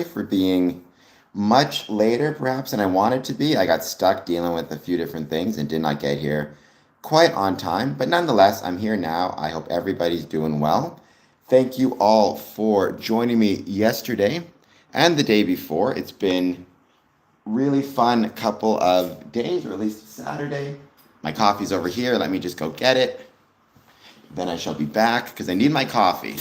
sorry for being much later, perhaps, than I wanted to be. I got stuck dealing with a few different things and did not get here quite on time. But nonetheless, I'm here now. I hope everybody's doing well. Thank you all for joining me yesterday and the day before. It's been really fun couple of days, or at least Saturday. My coffee's over here. Let me just go get it. Then I shall be back because I need my coffee.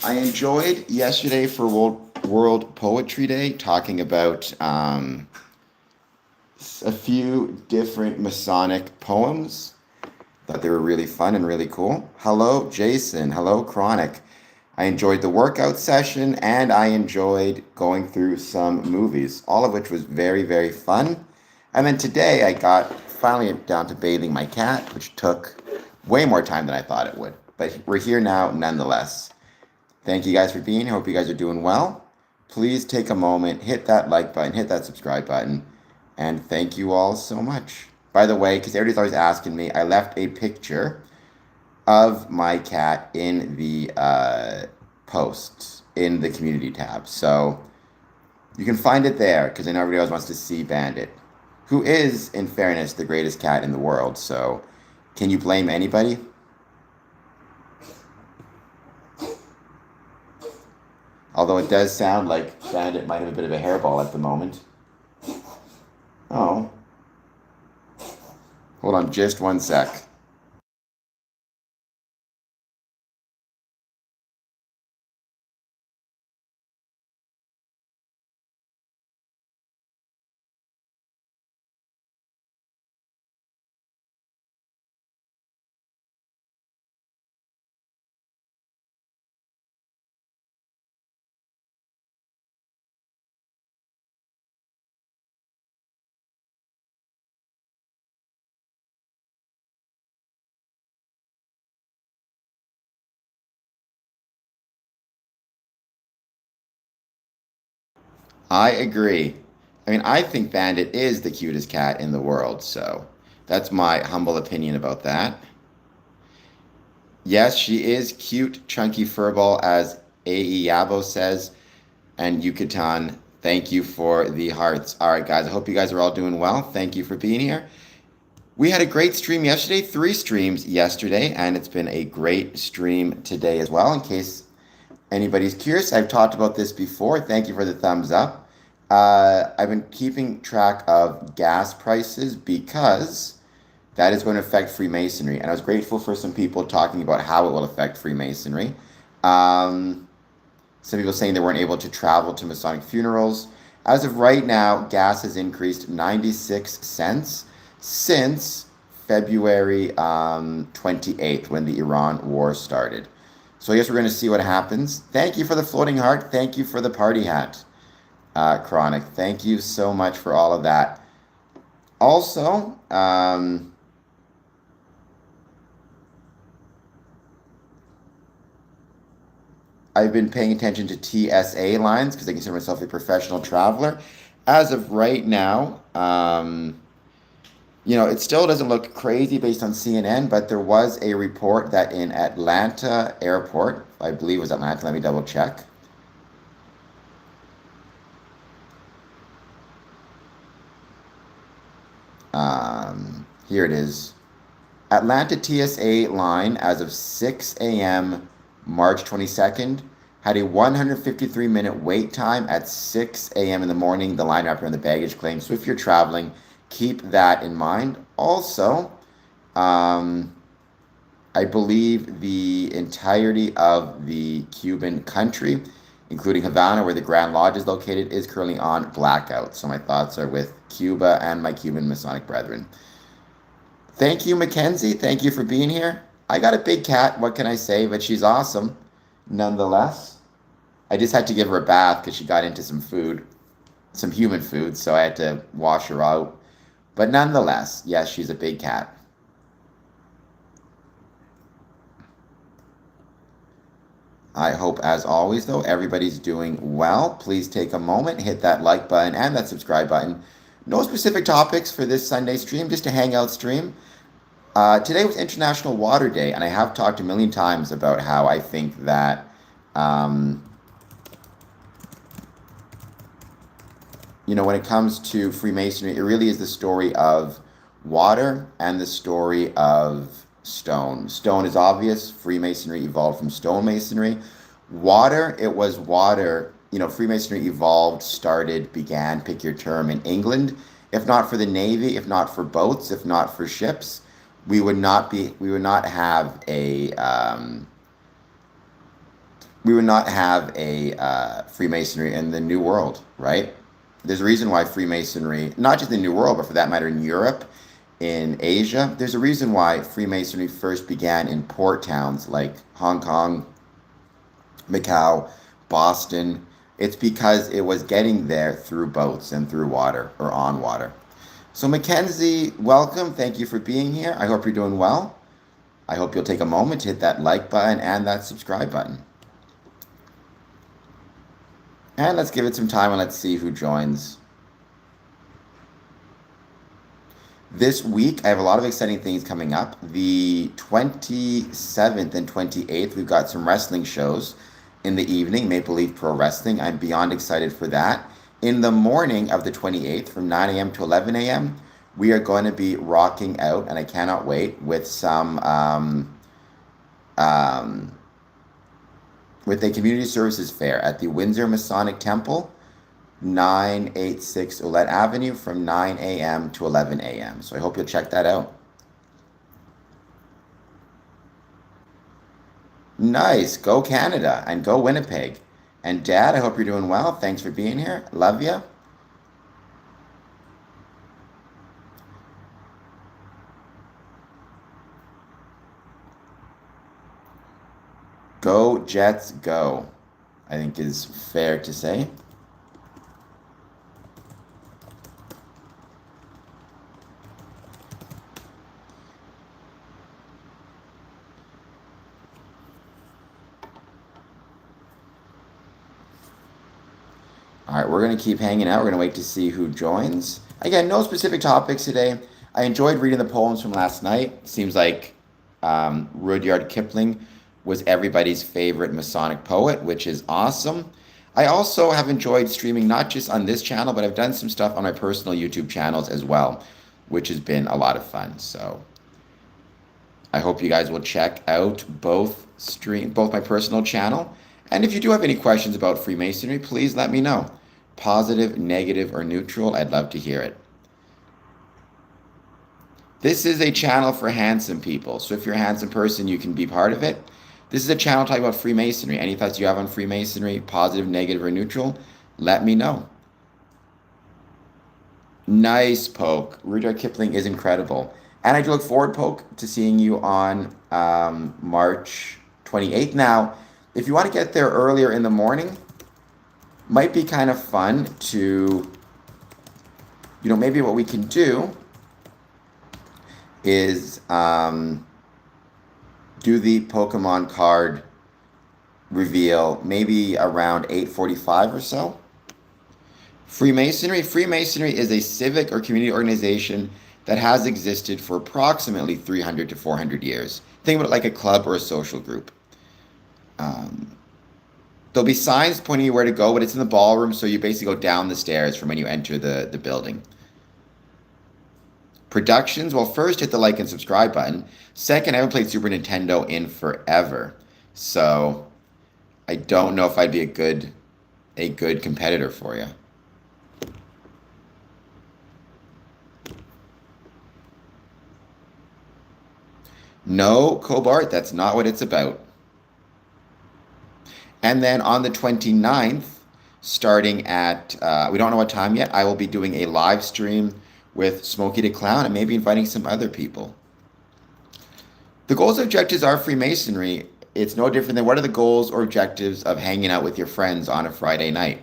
I enjoyed yesterday for World Poetry Day talking about a few different Masonic poems. Thought they were really fun and really cool. Hello, Jason. Hello, Chronic. I enjoyed the workout session and I enjoyed going through some movies, all of which was very, very fun. And then today I got finally down to bathing my cat, which took way more time than I thought it would. But we're here now nonetheless. Thank you guys for being here. Hope you guys are doing well. Please take a moment, hit that like button, hit that subscribe button, and thank you all so much. By the way, because everybody's always asking me, I left a picture of my cat in the posts in the community tab. So you can find it there because I know everybody always wants to see Bandit, who is, in fairness, the greatest cat in the world. So can you blame anybody? Although it does sound like Bandit might have a bit of a hairball at the moment. Oh. Hold on just one sec. I agree. I mean, I think Bandit is the cutest cat in the world, so that's my humble opinion about that. Yes, she is cute, chunky furball, as A.E. Yabo says. And Yucatan, thank you for the hearts. All right, guys, I hope you guys are all doing well. Thank you for being here. We had a great stream yesterday, 3 streams yesterday, and it's been a great stream today as well. In case anybody's curious, I've talked about this before. Thank you for the thumbs up. I've been keeping track of gas prices because that is going to affect Freemasonry. And I was grateful for some people talking about how it will affect Freemasonry. Some people saying they weren't able to travel to Masonic funerals. As of right now, gas has increased 96 cents since February 28th when the Iran war started. So I guess we're going to see what happens. Thank you for the floating heart. Thank you for the party hat, Chronic. Thank you so much for all of that. Also, I've been paying attention to TSA lines because I consider myself a professional traveler. As of right now, it still doesn't look crazy based on CNN, but there was a report that in Atlanta airport, I believe it was Atlanta, let me double check. Here it is. Atlanta TSA line as of 6 a.m. March 22nd had a 153-minute wait time at 6 a.m. in the morning, the line wrapped around the baggage claim. So if you're traveling, keep that in mind. Also, I believe the entirety of the Cuban country, including Havana, where the Grand Lodge is located, is currently on blackout. So my thoughts are with Cuba and my Cuban Masonic brethren. Thank you, Mackenzie. Thank you for being here. I got a big cat, what can I say? But she's awesome, nonetheless. I just had to give her a bath because she got into some food, some human food, so I had to wash her out. But nonetheless, yes, she's a big cat. I hope, as always, though, everybody's doing well. Please take a moment, hit that like button and that subscribe button. No specific topics for this Sunday stream, just a hangout stream. Today was International Water Day, and I have talked a million times about how I think that, um, when it comes to Freemasonry, it really is the story of water and the story of stone. Stone is obvious. Freemasonry evolved from stonemasonry. Water, it was water. Freemasonry evolved, started, began, pick your term, in England. If not for the Navy, if not for boats, if not for ships, we would not have a Freemasonry in the New World, right? There's a reason why Freemasonry, not just in the New World, but for that matter in Europe, in Asia, there's a reason why Freemasonry first began in port towns like Hong Kong, Macau, Boston. It's because it was getting there through boats and through water or on water. So, Mackenzie, welcome. Thank you for being here. I hope you're doing well. I hope you'll take a moment to hit that like button and that subscribe button. And let's give it some time and let's see who joins. This week, I have a lot of exciting things coming up. The 27th and 28th, we've got some wrestling shows in the evening, Maple Leaf Pro Wrestling. I'm beyond excited for that. In the morning of the 28th, from 9 a.m. to 11 a.m., we are going to be rocking out, and I cannot wait, with some with a community services fair at the Windsor Masonic Temple, 986 Ouellette Avenue, from 9 a.m. to 11 a.m. So I hope you'll check that out. Nice. Go Canada and go Winnipeg. And Dad, I hope you're doing well. Thanks for being here. Love you. Go Jets, go, I think is fair to say. All right, we're going to keep hanging out. We're going to wait to see who joins. Again, no specific topics today. I enjoyed reading the poems from last night. Seems like Rudyard Kipling was everybody's favorite Masonic poet, which is awesome. I also have enjoyed streaming not just on this channel, but I've done some stuff on my personal YouTube channels as well, which has been a lot of fun. So I hope you guys will check out both my personal channel. And if you do have any questions about Freemasonry, please let me know. Positive, negative, or neutral, I'd love to hear it. This is a channel for handsome people. So if you're a handsome person, you can be part of it. This is a channel talking about Freemasonry. Any thoughts you have on Freemasonry, positive, negative, or neutral, let me know. Nice, Poke. Rudyard Kipling is incredible. And I do look forward, Poke, to seeing you on March 28th. Now, if you want to get there earlier in the morning, might be kind of fun to, maybe what we can do is do the Pokemon card reveal maybe around 8:45 or so. Freemasonry is a civic or community organization that has existed for approximately 300 to 400 years. Think about it like a club or a social group. There'll be signs pointing you where to go, but it's in the ballroom, so you basically go down the stairs from when you enter the building. Productions, well, first hit the like and subscribe button. Second, I haven't played Super Nintendo in forever, so I don't know if I'd be a good competitor for you. No, Cobart, that's not what it's about. And then on the 29th, starting at, we don't know what time yet, I will be doing a live stream with Smokey the Clown and maybe inviting some other people. The goals and objectives are Freemasonry. It's no different than what are the goals or objectives of hanging out with your friends on a Friday night,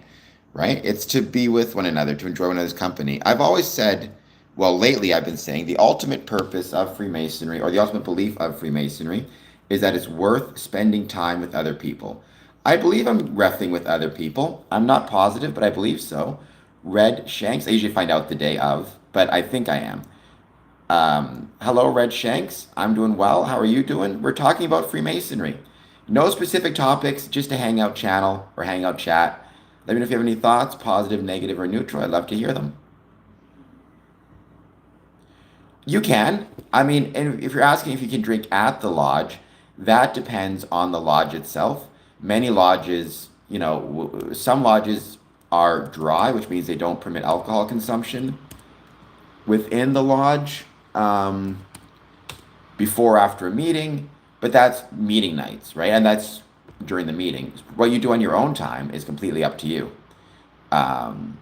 right? It's to be with one another, to enjoy one another's company. I've always said, well, lately I've been saying the ultimate purpose of Freemasonry, or the ultimate belief of Freemasonry, is that it's worth spending time with other people. I believe I'm reffing with other people. I'm not positive, but I believe so. Red Shanks, I usually find out the day of, but I think I am. Hello, Red Shanks. I'm doing well. How are you doing? We're talking about Freemasonry. No specific topics, just a hangout channel or hangout chat. Let me know if you have any thoughts, positive, negative, or neutral. I'd love to hear them. You can. I mean, and if you're asking if you can drink at the lodge, that depends on the lodge itself. Many lodges, some lodges are dry, which means they don't permit alcohol consumption within the lodge. Before or after a meeting, but that's meeting nights, right? And that's during the meetings. What you do on your own time is completely up to you. Um,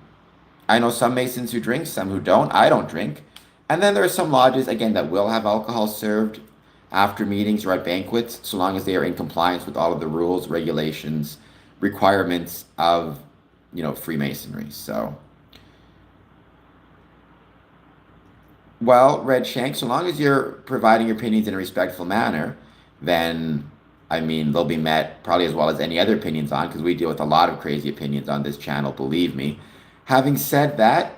I know some Masons who drink, some who don't. I don't drink. And then there are some lodges, again, that will have alcohol served after meetings or at banquets, so long as they are in compliance with all of the rules, regulations, requirements of, Freemasonry. So, well, Red Shank, so long as you're providing your opinions in a respectful manner, then I mean they'll be met probably as well as any other opinions on, because we deal with a lot of crazy opinions on this channel, believe me. Having said that,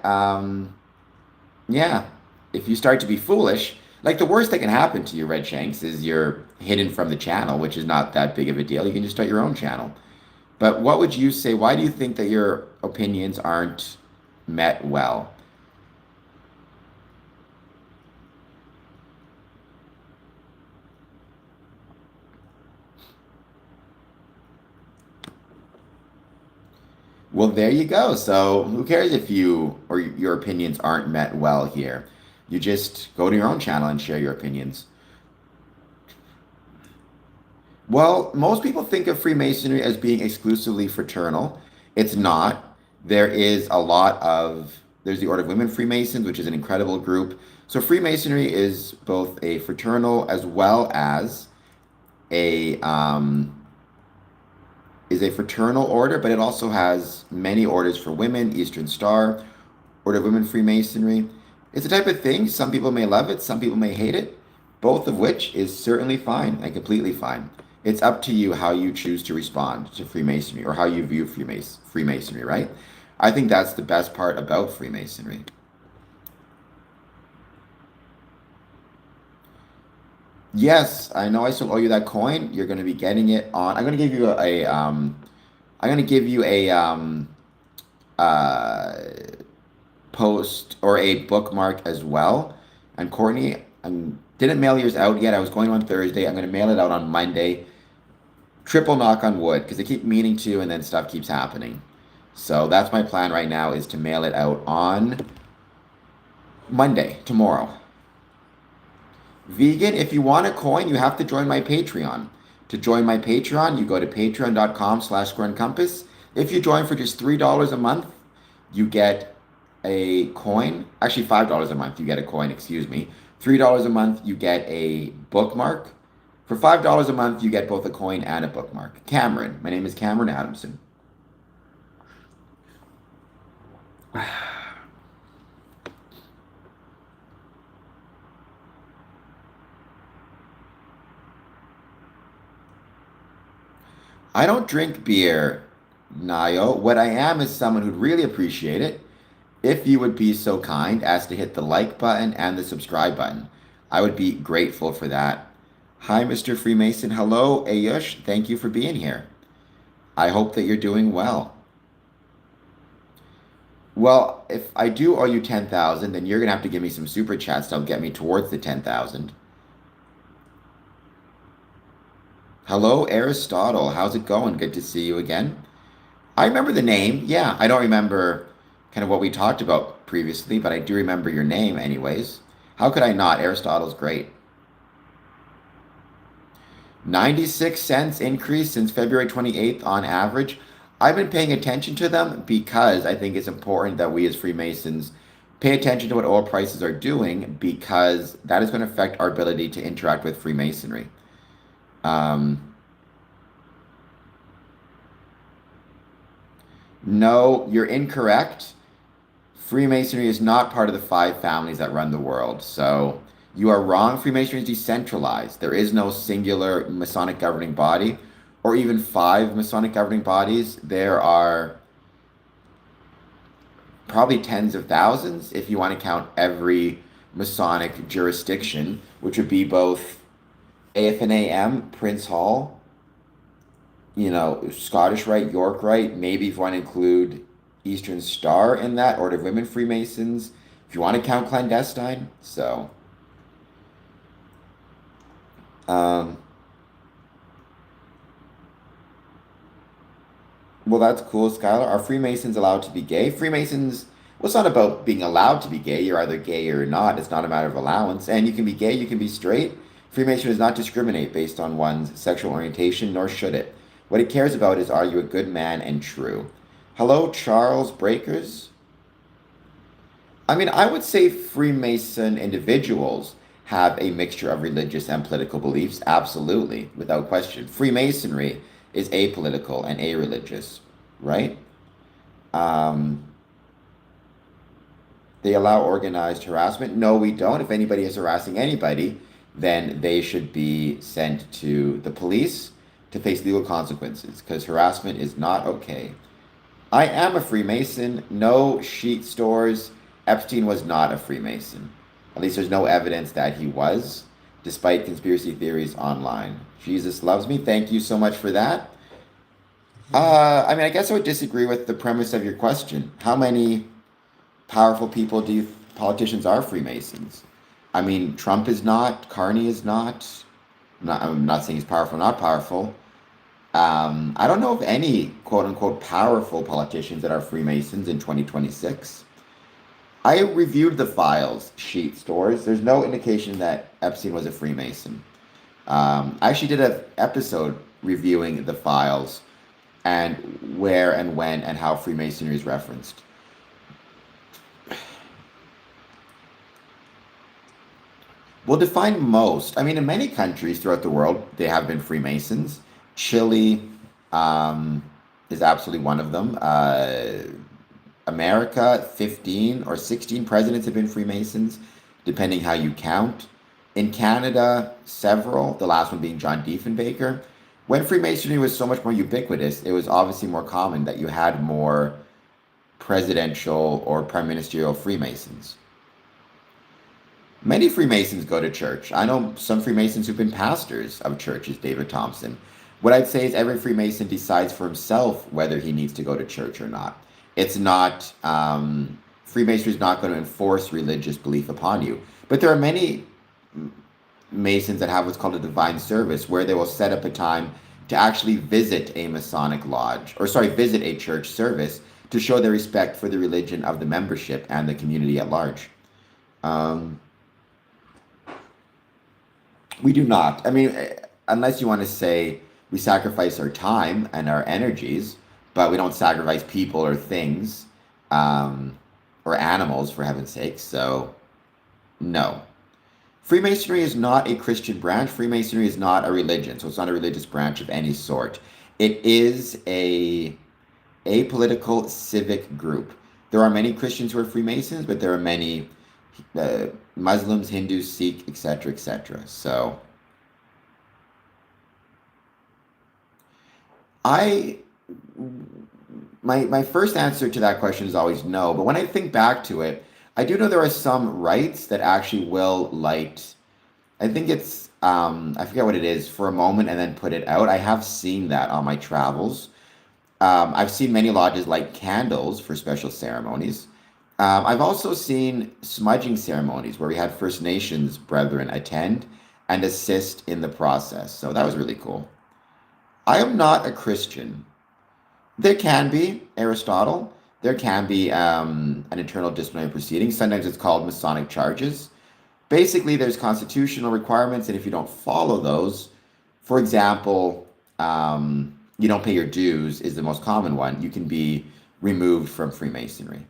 yeah, if you start to be foolish, like the worst that can happen to you, Red Shanks, is you're hidden from the channel, which is not that big of a deal. You can just start your own channel. But what would you say? Why do you think that your opinions aren't met well? Well, there you go. So, who cares if you or your opinions aren't met well here? You just go to your own channel and share your opinions. Well, most people think of Freemasonry as being exclusively fraternal. It's not. There's the Order of Women Freemasons, which is an incredible group. So, Freemasonry is both a fraternal as well as a is a fraternal order, but it also has many orders for women, Eastern Star, Order of Women Freemasonry. It's a type of thing. Some people may love it, some people may hate it, both of which is certainly fine and completely fine. It's up to you how you choose to respond to Freemasonry or how you view Freemasonry, right? I think that's the best part about Freemasonry. Yes, I know I still owe you that coin. You're going to be getting it on. I'm going to give you a uh, post or a bookmark as well. And Courtney, I didn't mail yours out yet. I was going on Thursday. I'm going to mail it out on Monday. Triple knock on wood because I keep meaning to, and then stuff keeps happening. So that's my plan right now is to mail it out on Monday, tomorrow. Vegan, if you want a coin, you have to join my Patreon. To join my Patreon, you go to patreon.com/squareandcompass. If you join for just $3 a month, you get a coin. Actually, $5 a month, you get a coin, excuse me. $3 a month, you get a bookmark. For $5 a month, you get both a coin and a bookmark. Cameron, my name is Cameron Adamson. I don't drink beer, Nayo. What I am is someone who'd really appreciate it if you would be so kind as to hit the like button and the subscribe button. I would be grateful for that. Hi, Mr. Freemason. Hello, Ayush. Thank you for being here. I hope that you're doing well. Well, if I do owe you 10,000, then you're gonna have to give me some super chats that'll get me towards the 10,000. Hello, Aristotle. How's it going? Good to see you again. I remember the name. Yeah, I don't remember kind of what we talked about previously, but I do remember your name anyways. How could I not? Aristotle's great. 96 cents increase since February 28th on average. I've been paying attention to them because I think it's important that we as Freemasons pay attention to what oil prices are doing because that is going to affect our ability to interact with Freemasonry. Um, no, you're incorrect. Freemasonry is not part of the five families that run the world. So you are wrong. Freemasonry is decentralized. There is no singular Masonic governing body or even five Masonic governing bodies. There are probably tens of thousands if you want to count every Masonic jurisdiction, which would be both AF&AM, Prince Hall, Scottish Rite, York Rite, maybe if you want to include Eastern Star in that, Order of Women Freemasons, if you want to count clandestine. So, um, well, that's cool, Skylar. Are Freemasons allowed to be gay? Freemasons, well, it's not about being allowed to be gay. You're either gay or not. It's not a matter of allowance. And you can be gay, you can be straight. Freemasonry does not discriminate based on one's sexual orientation, nor should it. What it cares about is, are you a good man and true? Hello, Charles Breakers. I mean, I would say Freemason individuals have a mixture of religious and political beliefs, absolutely, without question. Freemasonry is apolitical and a-religious, right? Um, they allow organized harassment. No, we don't. If anybody is harassing anybody, then they should be sent to the police to face legal consequences because harassment is not okay. I am a Freemason. No sheet stores. Epstein was not a Freemason. At least there's no evidence that he was, despite conspiracy theories online. Jesus loves me. Thank you so much for that. I mean, I guess I would disagree with the premise of your question. How many powerful people politicians are Freemasons? I mean, Trump is not. Carney is not. I'm not saying he's powerful, not powerful. I don't know of any quote unquote powerful politicians that are Freemasons in 2026. I reviewed the files, sheet stores. There's no indication that Epstein was a Freemason. I actually did an episode reviewing the files and where and when and how Freemasonry is referenced. Well, define most. I mean, in many countries throughout the world, they have been Freemasons. Chile is absolutely one of them. America, 15 or 16 presidents have been Freemasons, depending how you count. In Canada, several, the last one being John Diefenbaker. When Freemasonry was so much more ubiquitous, it was obviously more common that you had more presidential or prime ministerial Freemasons. Many Freemasons go to church. I know some Freemasons who've been pastors of churches, David Thompson. What I'd say is every Freemason decides for himself whether he needs to go to church or not. It's not, Freemasonry is not going to enforce religious belief upon you. But there are many Masons that have what's called a divine service where they will set up a time to actually visit a Masonic lodge, visit a church service to show their respect for the religion of the membership and the community at large. We do not. I mean, unless you want to say we sacrifice our time and our energies, but we don't sacrifice people or things or animals, for heaven's sake. So, no. Freemasonry is not a Christian branch. Freemasonry is not a religion, so it's not a religious branch of any sort. It is a apolitical civic group. There are many Christians who are Freemasons, but there are many Muslims, Hindus, Sikh, etc., etc. So, my first answer to that question is always no. But when I think back to it, I do know there are some rites that actually will light. I think it's I forget what it is for a moment and then put it out. I have seen that on my travels. I've seen many lodges light candles for special ceremonies. I've also seen smudging ceremonies where we had First Nations brethren attend and assist in the process. So that was really cool. I am not a Christian. There can be, Aristotle, there can be an internal disciplinary proceeding. Sometimes it's called Masonic charges. Basically, there's constitutional requirements, and if you don't follow those, for example, you don't pay your dues is the most common one. You can be removed from Freemasonry.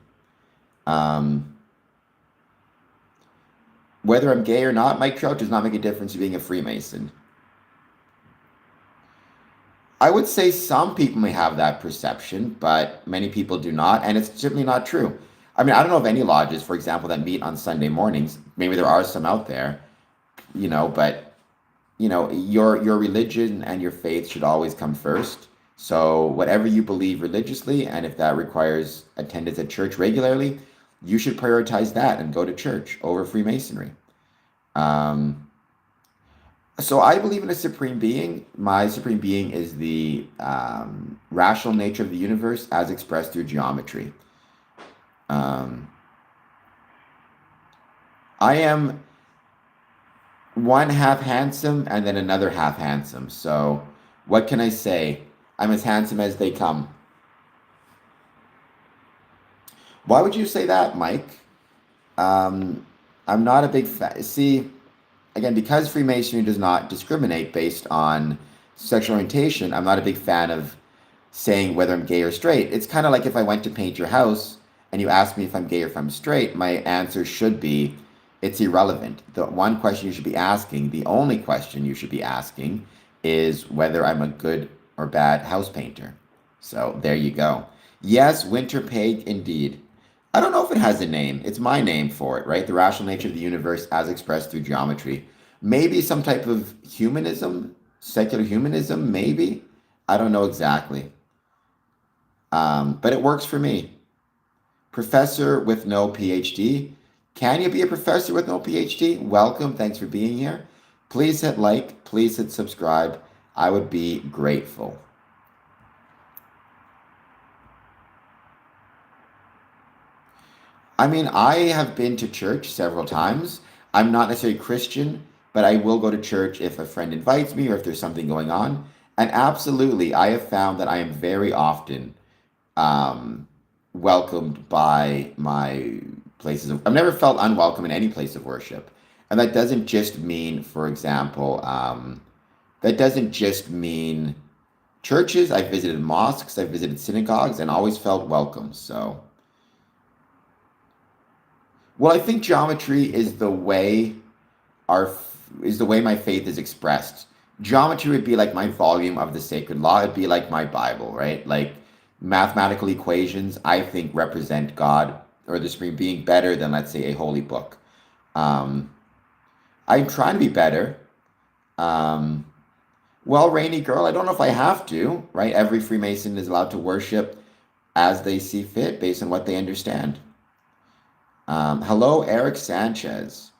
Whether I'm gay or not, Mike Trout does not make a difference to being a Freemason. I would say some people may have that perception, but many people do not, and it's simply not true. I mean, I don't know of any lodges, for example, that meet on Sunday mornings. Maybe there are some out there, but your religion and your faith should always come first. So whatever you believe religiously, and if that requires attendance at church regularly, you should prioritize that and go to church over Freemasonry. Um, so I believe in a supreme being. My supreme being is the rational nature of the universe as expressed through geometry. Um, I am one half handsome and then another half handsome. So what can I say? I'm as handsome as they come. Why would you say that, Mike? Um, I'm not a big fan. See, again, because Freemasonry does not discriminate based on sexual orientation, I'm not a big fan of saying whether I'm gay or straight. It's kind of like if I went to paint your house and you asked me if I'm gay or if I'm straight, my answer should be it's irrelevant. The one question you should be asking, the only question you should be asking, is whether I'm a good or bad house painter. So there you go. Yes, winter pig, indeed. I don't know if it has a name. It's my name for it, right? The rational nature of the universe as expressed through geometry. Maybe some type of humanism, secular humanism, maybe. I don't know exactly. But it works for me. Professor with no PhD. Can you be a professor with no PhD? Welcome. Thanks for being here. Please hit like. Please hit subscribe. I would be grateful. I mean, I have been to church several times. I'm not necessarily Christian, but I will go to church if a friend invites me or if there's something going on. And absolutely, I have found that I am very often um, welcomed by my places of. I've never felt unwelcome in any place of worship, and that doesn't just mean, for example, that doesn't just mean churches. I've visited mosques, I've visited synagogues, and always felt welcome. So, well, I think geometry is the way our is the way my faith is expressed. Geometry would be like my volume of the sacred law. It'd be like my Bible, right? Like mathematical equations, I think represent God or the Supreme Being better than, let's say, a holy book. Um, I'm trying to be better. Um, well, Rainy Girl, I don't know if I have to, right? Every Freemason is allowed to worship as they see fit based on what they understand. Hello, Eric Sanchez.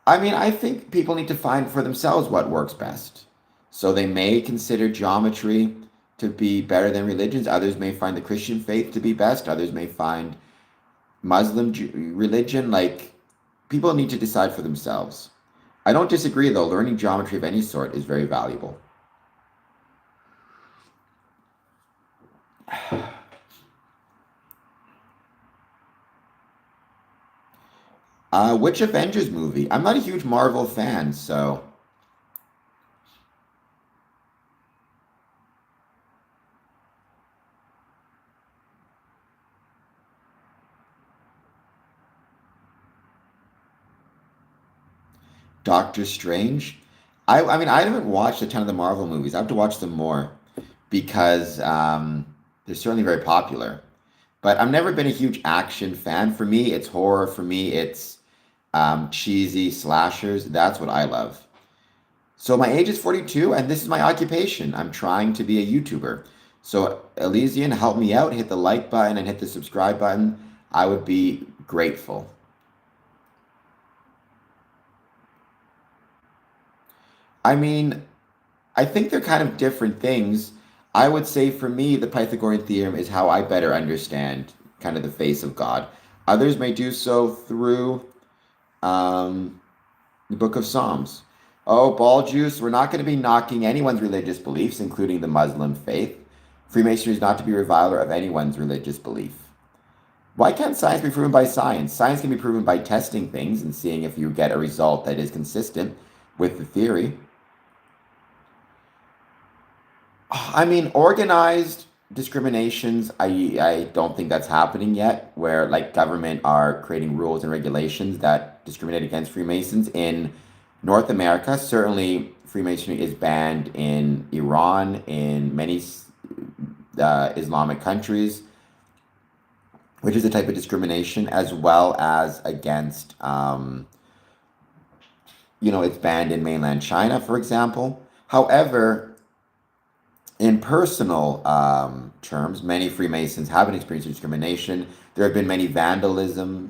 I mean, I think people need to find for themselves what works best. So they may consider geometry to be better than religions. Others may find the Christian faith to be best. Others may find religion. Like, people need to decide for themselves. I don't disagree, though. Learning geometry of any sort is very valuable. Which Avengers movie? I'm not a huge Marvel fan, so. Doctor Strange. I mean, I haven't watched a ton of the Marvel movies. I have to watch them more because they're certainly very popular. But I've never been a huge action fan. For me, it's horror. For me, it's cheesy slashers. That's what I love. So my age is 42, and this is my occupation. I'm trying to be a YouTuber. So Elysian, help me out. Hit the like button and hit the subscribe button. I would be grateful. I mean, I think they're kind of different things. I would say for me, the Pythagorean theorem is how I better understand kind of the face of God. Others may do so through um, the Book of Psalms. Oh, ball juice, we're not going to be knocking anyone's religious beliefs, including the Muslim faith. Freemasonry is not to be a reviler of anyone's religious belief. Why can't science be proven by science? Science can be proven by testing things and seeing if you get a result that is consistent with the theory. I mean, organized discriminations, I don't think that's happening yet, where like government are creating rules and regulations that discriminate against Freemasons in North America. Certainly, Freemasonry is banned in Iran, in many Islamic countries, which is a type of discrimination, as well as against, it's banned in mainland China, for example. However, In personal terms, many Freemasons have been experiencing discrimination. There have been many vandalisms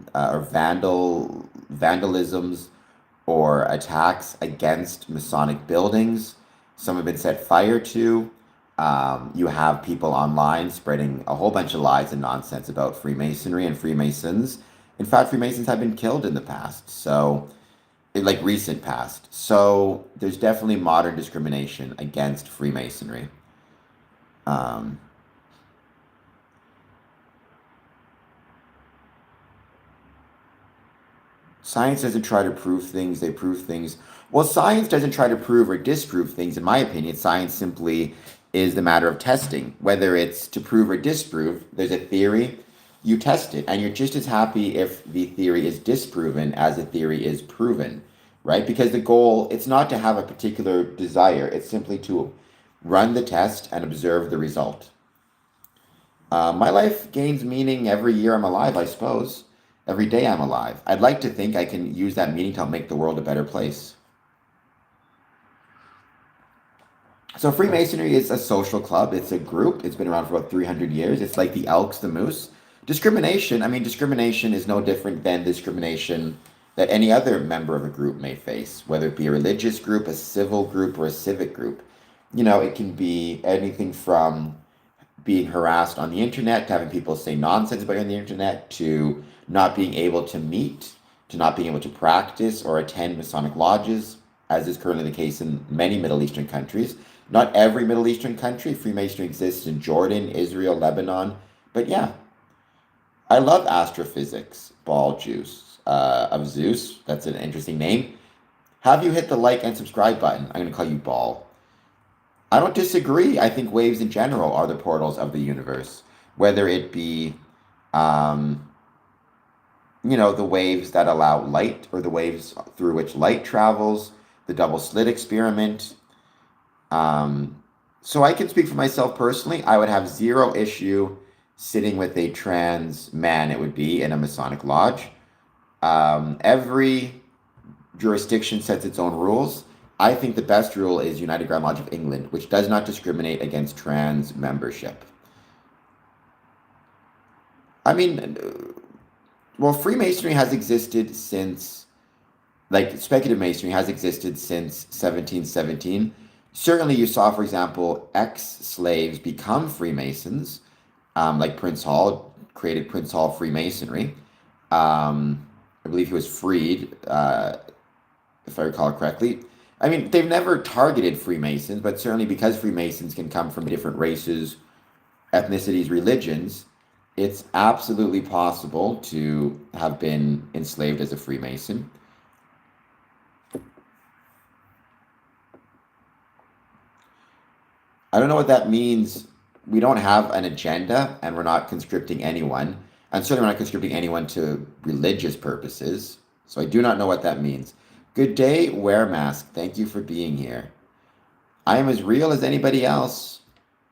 or attacks against Masonic buildings. Some have been set fire to. You have people online spreading a whole bunch of lies and nonsense about Freemasonry and Freemasons. In fact, Freemasons have been killed in the past, so like recent past. So there's definitely modern discrimination against Freemasonry. Um, Science doesn't try to prove things, they prove things. Well, science doesn't try to prove or disprove things, in my opinion. Science simply is the matter of testing. Whether it's to prove or disprove, there's a theory, you test it, and you're just as happy if the theory is disproven as the theory is proven, right? Because the goal, it's not to have a particular desire, it's simply to run the test and observe the result. My life gains meaning every year I'm alive, I suppose. Every day I'm alive. I'd like to think I can use that meaning to help make the world a better place. So Freemasonry is a social club. It's a group. It's been around for about 300 years. It's like the Elks, the Moose. Discrimination, I mean, discrimination is no different than discrimination that any other member of a group may face, whether it be a religious group, a civil group, or a civic group. You know, it can be anything from being harassed on the internet, to having people say nonsense about you on the internet, to not being able to meet, to not being able to practice or attend Masonic lodges, as is currently the case in many Middle Eastern countries. Not every Middle Eastern country. Freemasonry exists in Jordan, Israel, Lebanon. But yeah, I love astrophysics, ball juice of Zeus. That's an interesting name. Have you hit the like and subscribe button? I'm going to call you Ball. I don't disagree. I think waves in general are the portals of the universe, whether it be, um, the waves that allow light or the waves through which light travels, the double slit experiment. So I can speak for myself personally. I would have zero issue sitting with a trans man, it would be, in a Masonic lodge. Every jurisdiction sets its own rules. I think the best rule is United Grand Lodge of England, which does not discriminate against trans membership. I mean, well, Freemasonry has existed since, like, speculative Masonry has existed since 1717. Certainly, you saw, for example, ex-slaves become Freemasons, like Prince Hall created Prince Hall Freemasonry. I believe he was freed, if I recall correctly. I mean, they've never targeted Freemasons, but certainly because Freemasons can come from different races, ethnicities, religions, it's absolutely possible to have been enslaved as a Freemason. I don't know what that means. We don't have an agenda, and we're not conscripting anyone. And certainly we're not conscripting anyone to religious purposes. So I do not know what that means. Good day, wear mask. Thank you for being here. I am as real as anybody else.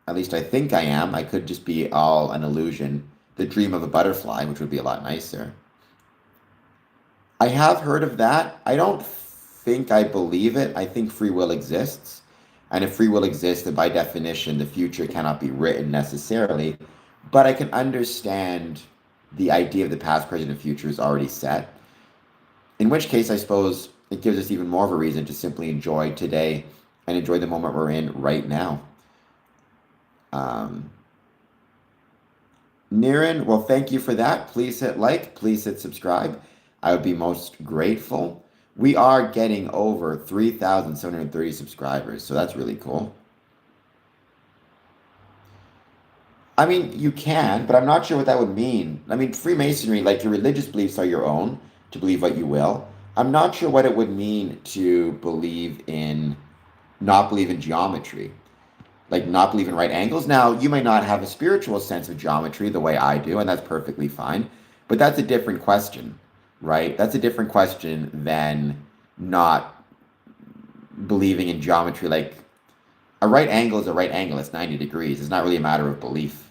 At least I think I am. I could just be all an illusion. The dream of a butterfly, which would be a lot nicer. I have heard of that. I don't think I believe it. I think free will exists. And if free will exists, then by definition, the future cannot be written necessarily. But I can understand the idea of the past, present, and future is already set. In which case, I suppose it gives us even more of a reason to simply enjoy today and enjoy the moment we're in right now. Niren, well, thank you for that. Please hit like, please hit subscribe. I would be most grateful. We are getting over 3,730 subscribers, so that's really cool. I mean, you can, but I'm not sure what that would mean. I mean, Freemasonry, like your religious beliefs are your own, to believe what you will. I'm not sure what it would mean to not believe in geometry, like not believe in right angles. Now, you may not have a spiritual sense of geometry the way I do, and that's perfectly fine, but that's a different question, right? That's a different question than not believing in geometry. Like, a right angle is a right angle, it's 90 degrees. It's not really a matter of belief.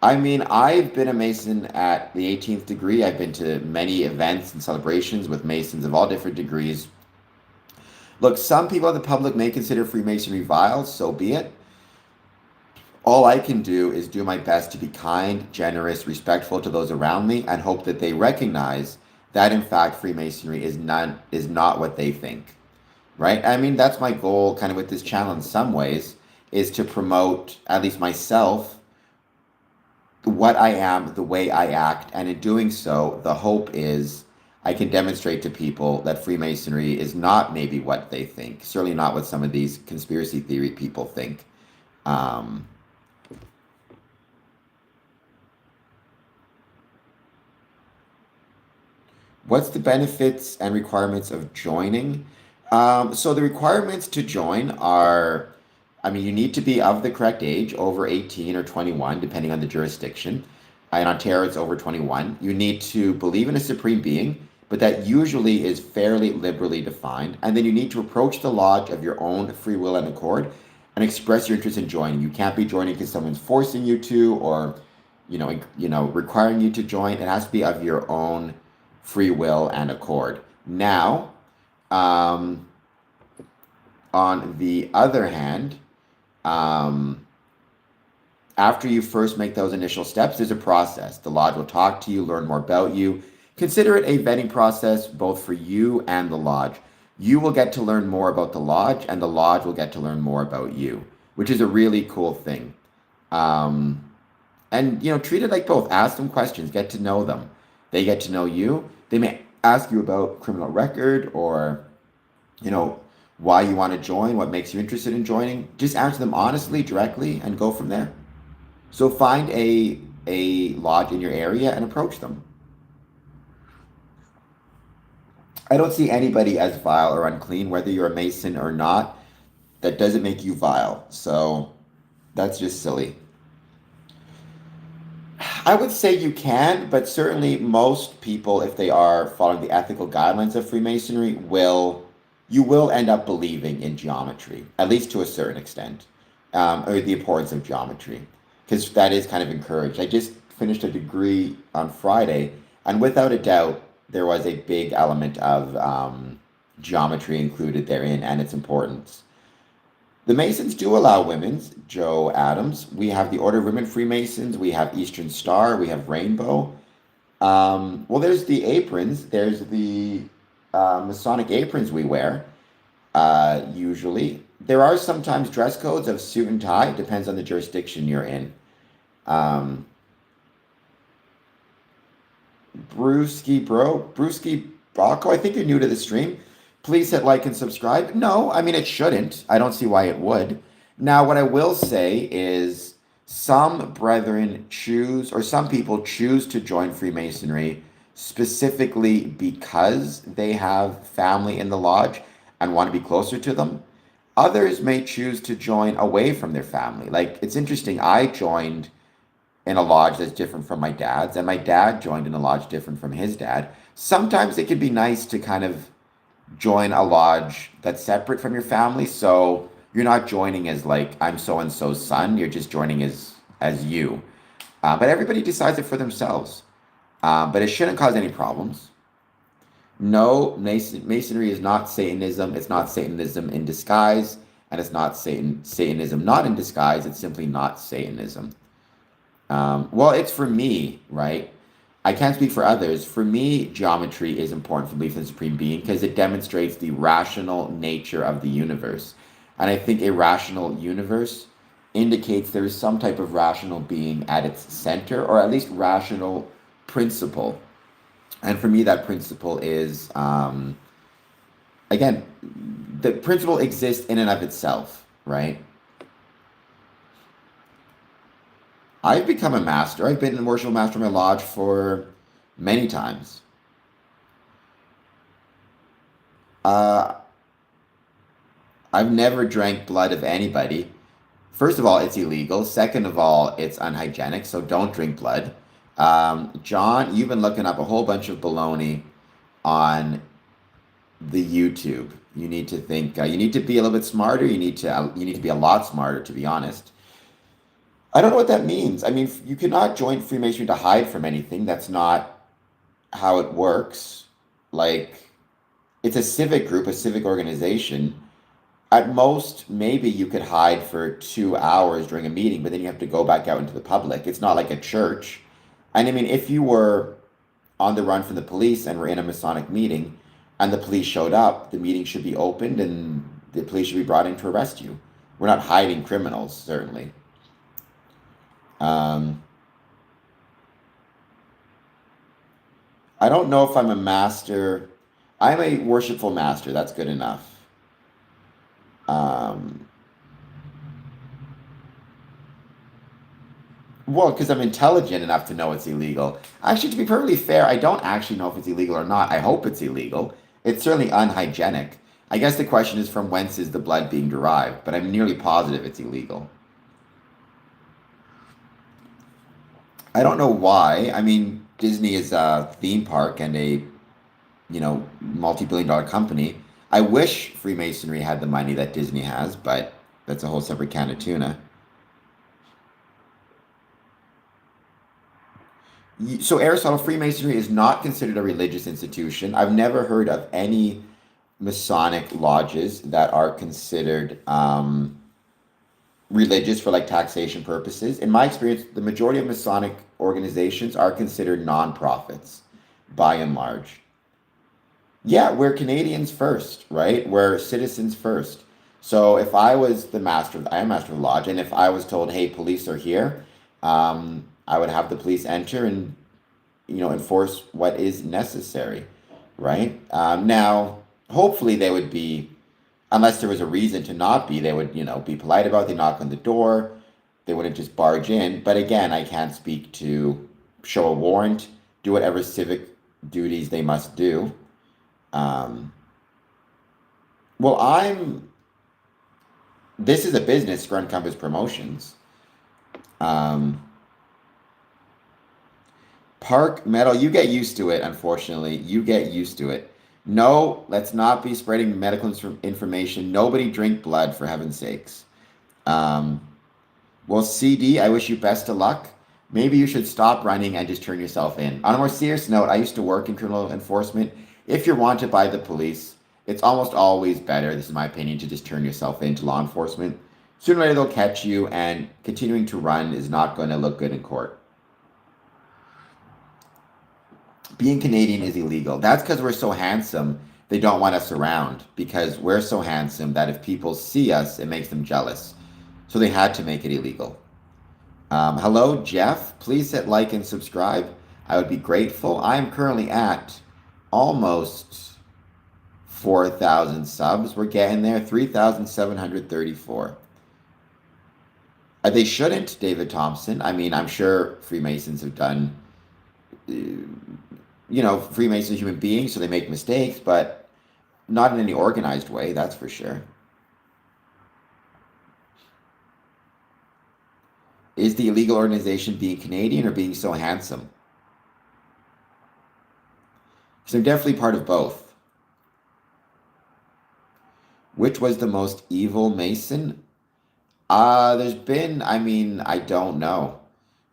I mean, I've been a Mason at the 18th degree. I've been to many events and celebrations with Masons of all different degrees. Look, some people in the public may consider Freemasonry vile, so be it. All I can do is do my best to be kind, generous, respectful to those around me, and hope that they recognize that in fact Freemasonry is not what they think. Right? I mean, that's my goal kind of with this channel in some ways, is to promote, at least myself, what I am, the way I act, and in doing so, the hope is I can demonstrate to people that Freemasonry is not maybe what they think, certainly not what some of these conspiracy theory people think. Um, what's the benefits and requirements of joining? So the requirements to join are, I mean, you need to be of the correct age, over 18 or 21, depending on the jurisdiction. In Ontario, it's over 21. You need to believe in a supreme being, but that usually is fairly liberally defined. And then you need to approach the lodge of your own free will and accord and express your interest in joining. You can't be joining because someone's forcing you to, or requiring you to join. It has to be of your own free will and accord. Now, um, on the other hand, um, after you first make those initial steps, there's a process. The lodge will talk to you, learn more about you. Consider it a vetting process both for you and the lodge. You will get to learn more about the lodge, and the lodge will get to learn more about you, which is a really cool thing. Um, and treat it like both. Ask them questions, get to know them. They get to know you. They may ask you about criminal record, or you know why you want to join, what makes you interested in joining. Just answer them honestly, directly, and go from there. So find a lodge in your area and approach them. I don't see anybody as vile or unclean, whether you're a Mason or not. That doesn't make you vile. So that's just silly. I would say you can, but certainly most people, if they are following the ethical guidelines of Freemasonry, you will end up believing in geometry, at least to a certain extent, or the importance of geometry, because that is kind of encouraged. I just finished a degree on Friday, and without a doubt, there was a big element of geometry included therein and its importance. The Masons do allow women's, Joe Adams. We have the Order of Women Freemasons. We have Eastern Star. We have Rainbow. Well, there's the aprons. There's the Masonic aprons we wear, usually. There are sometimes dress codes of suit and tie. It depends on the jurisdiction you're in. Um, Brewski Brocco, I think you're new to the stream. Please hit like and subscribe. No, I mean, it shouldn't. I don't see why it would. Now, what I will say is some brethren choose, or some people choose to join Freemasonry specifically because they have family in the lodge and want to be closer to them. Others may choose to join away from their family. Like, it's interesting. I joined in a lodge that's different from my dad's, and my dad joined in a lodge different from his dad. Sometimes it can be nice to kind of join a lodge that's separate from your family, so you're not joining as like I'm so and so's son. You're just joining as you. But everybody decides it for themselves. But it shouldn't cause any problems. No, Masonry is not Satanism. It's not Satanism in disguise, and it's not Satanism not in disguise. It's simply not Satanism. Well, it's for me, right? I can't speak for others. For me, geometry is important for belief in the Supreme Being because it demonstrates the rational nature of the universe. And I think a rational universe indicates there is some type of rational being at its center, or at least rational principle. And for me, that principle is, again, the principle exists in and of itself, right? I've become a master. I've been a worshipful master in my lodge for many times. Uh, I've never drank blood of anybody. First of all, it's illegal. Second of all, it's unhygienic, so don't drink blood. John, you've been looking up a whole bunch of baloney on the YouTube. You need to think. You need to be a little bit smarter. You need to be a lot smarter, to be honest. I don't know what that means. I mean, you cannot join Freemasonry to hide from anything. That's not how it works. Like, it's a civic group, a civic organization. At most, maybe you could hide for 2 hours during a meeting, but then you have to go back out into the public. It's not like a church. And I mean, if you were on the run from the police and were in a Masonic meeting and the police showed up, the meeting should be opened and the police should be brought in to arrest you. We're not hiding criminals, certainly. Um, I don't know if I'm a master. I'm a worshipful master. That's good enough. Um, well, because I'm intelligent enough to know it's illegal. Actually, to be perfectly fair, I don't actually know if it's illegal or not. I hope it's illegal. It's certainly unhygienic. I guess the question is from whence is the blood being derived, but I'm nearly positive it's illegal. I don't know why. I mean, Disney is a theme park and a, multi-billion dollar company. I wish Freemasonry had the money that Disney has, but that's a whole separate can of tuna. So Aristotle, Freemasonry is not considered a religious institution. I've never heard of any Masonic lodges that are considered religious for like taxation purposes. In my experience, the majority of Masonic organizations are considered non-profits by and large. Yeah, we're Canadians first, right? We're citizens first. So if I was I am master of the lodge, and if I was told, hey, police are here, I would have the police enter and, enforce what is necessary, right? Now, hopefully they would be, unless there was a reason to not be, they would, be polite about it. They knock on the door. They wouldn't just barge in. But again, I can't speak to show a warrant, do whatever civic duties they must do. Um, well, this is a business, Scrum Compass Promotions. Um, Park Metal, you get used to it, unfortunately. You get used to it. No, let's not be spreading medical information. Nobody drink blood, for heaven's sakes. Um, well, CD, I wish you best of luck. Maybe you should stop running and just turn yourself in. On a more serious note, I used to work in criminal enforcement. If you're wanted by the police, it's almost always better, this is my opinion, to just turn yourself into law enforcement. Sooner or later they'll catch you, and continuing to run is not going to look good in court. Being Canadian is illegal. That's because we're so handsome, they don't want us around because we're so handsome that if people see us, it makes them jealous. So they had to make it illegal. Hello, Jeff. Please hit like and subscribe. I would be grateful. I am currently at almost 4,000 subs. We're getting there. 3,734. They shouldn't, David Thompson. I mean, I'm sure Freemasons have done, Freemasons are human beings, so they make mistakes, but not in any organized way, that's for sure. Is the illegal organization being Canadian or being so handsome? Because they're definitely part of both. Which was the most evil Mason? There's been, I don't know.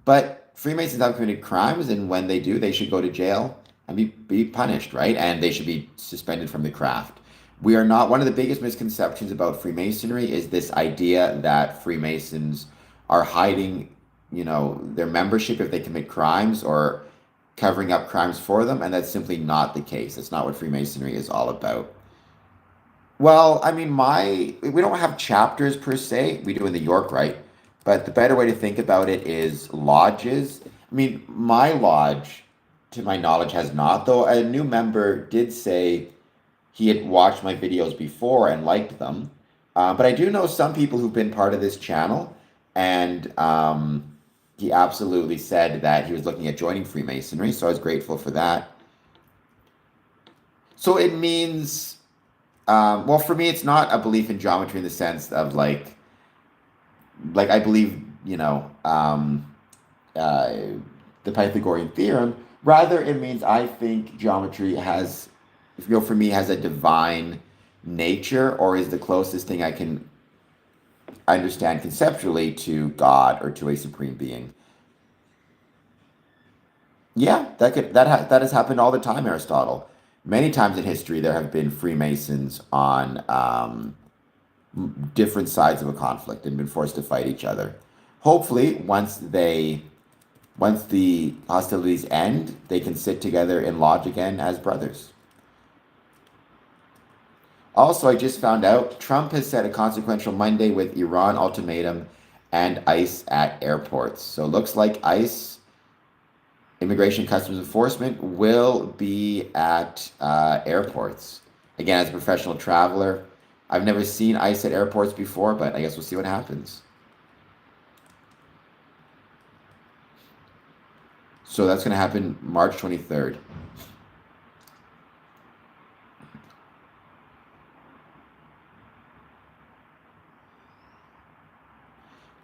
But Freemasons have committed crimes, and when they do, they should go to jail and be punished, right? And they should be suspended from the craft. We are not, one of the biggest misconceptions about Freemasonry is this idea that Freemasons are hiding, their membership if they commit crimes or covering up crimes for them, and that's simply not the case. That's not what Freemasonry is all about. Well, we don't have chapters per se. We do in the York Rite, but the better way to think about it is lodges. My lodge, to my knowledge, has not, though a new member did say he had watched my videos before and liked them. But I do know some people who've been part of this channel, and he absolutely said that he was looking at joining Freemasonry, so I was grateful for that. So it means, well, for me, it's not a belief in geometry in the sense of like I believe, the Pythagorean theorem. Rather, it means I think geometry has, for me, has a divine nature, or is the closest thing I can understand conceptually to God or to a supreme being. Yeah, that has happened all the time, Aristotle. Many times in history, there have been Freemasons on different sides of a conflict and been forced to fight each other. Hopefully, once the hostilities end, they can sit together in lodge again as brothers. Also, I just found out Trump has set a consequential Monday with Iran ultimatum and ICE at airports. So it looks like ICE, Immigration Customs Enforcement, will be at airports. Again, as a professional traveler, I've never seen ICE at airports before, but I guess we'll see what happens. So that's going to happen March 23rd.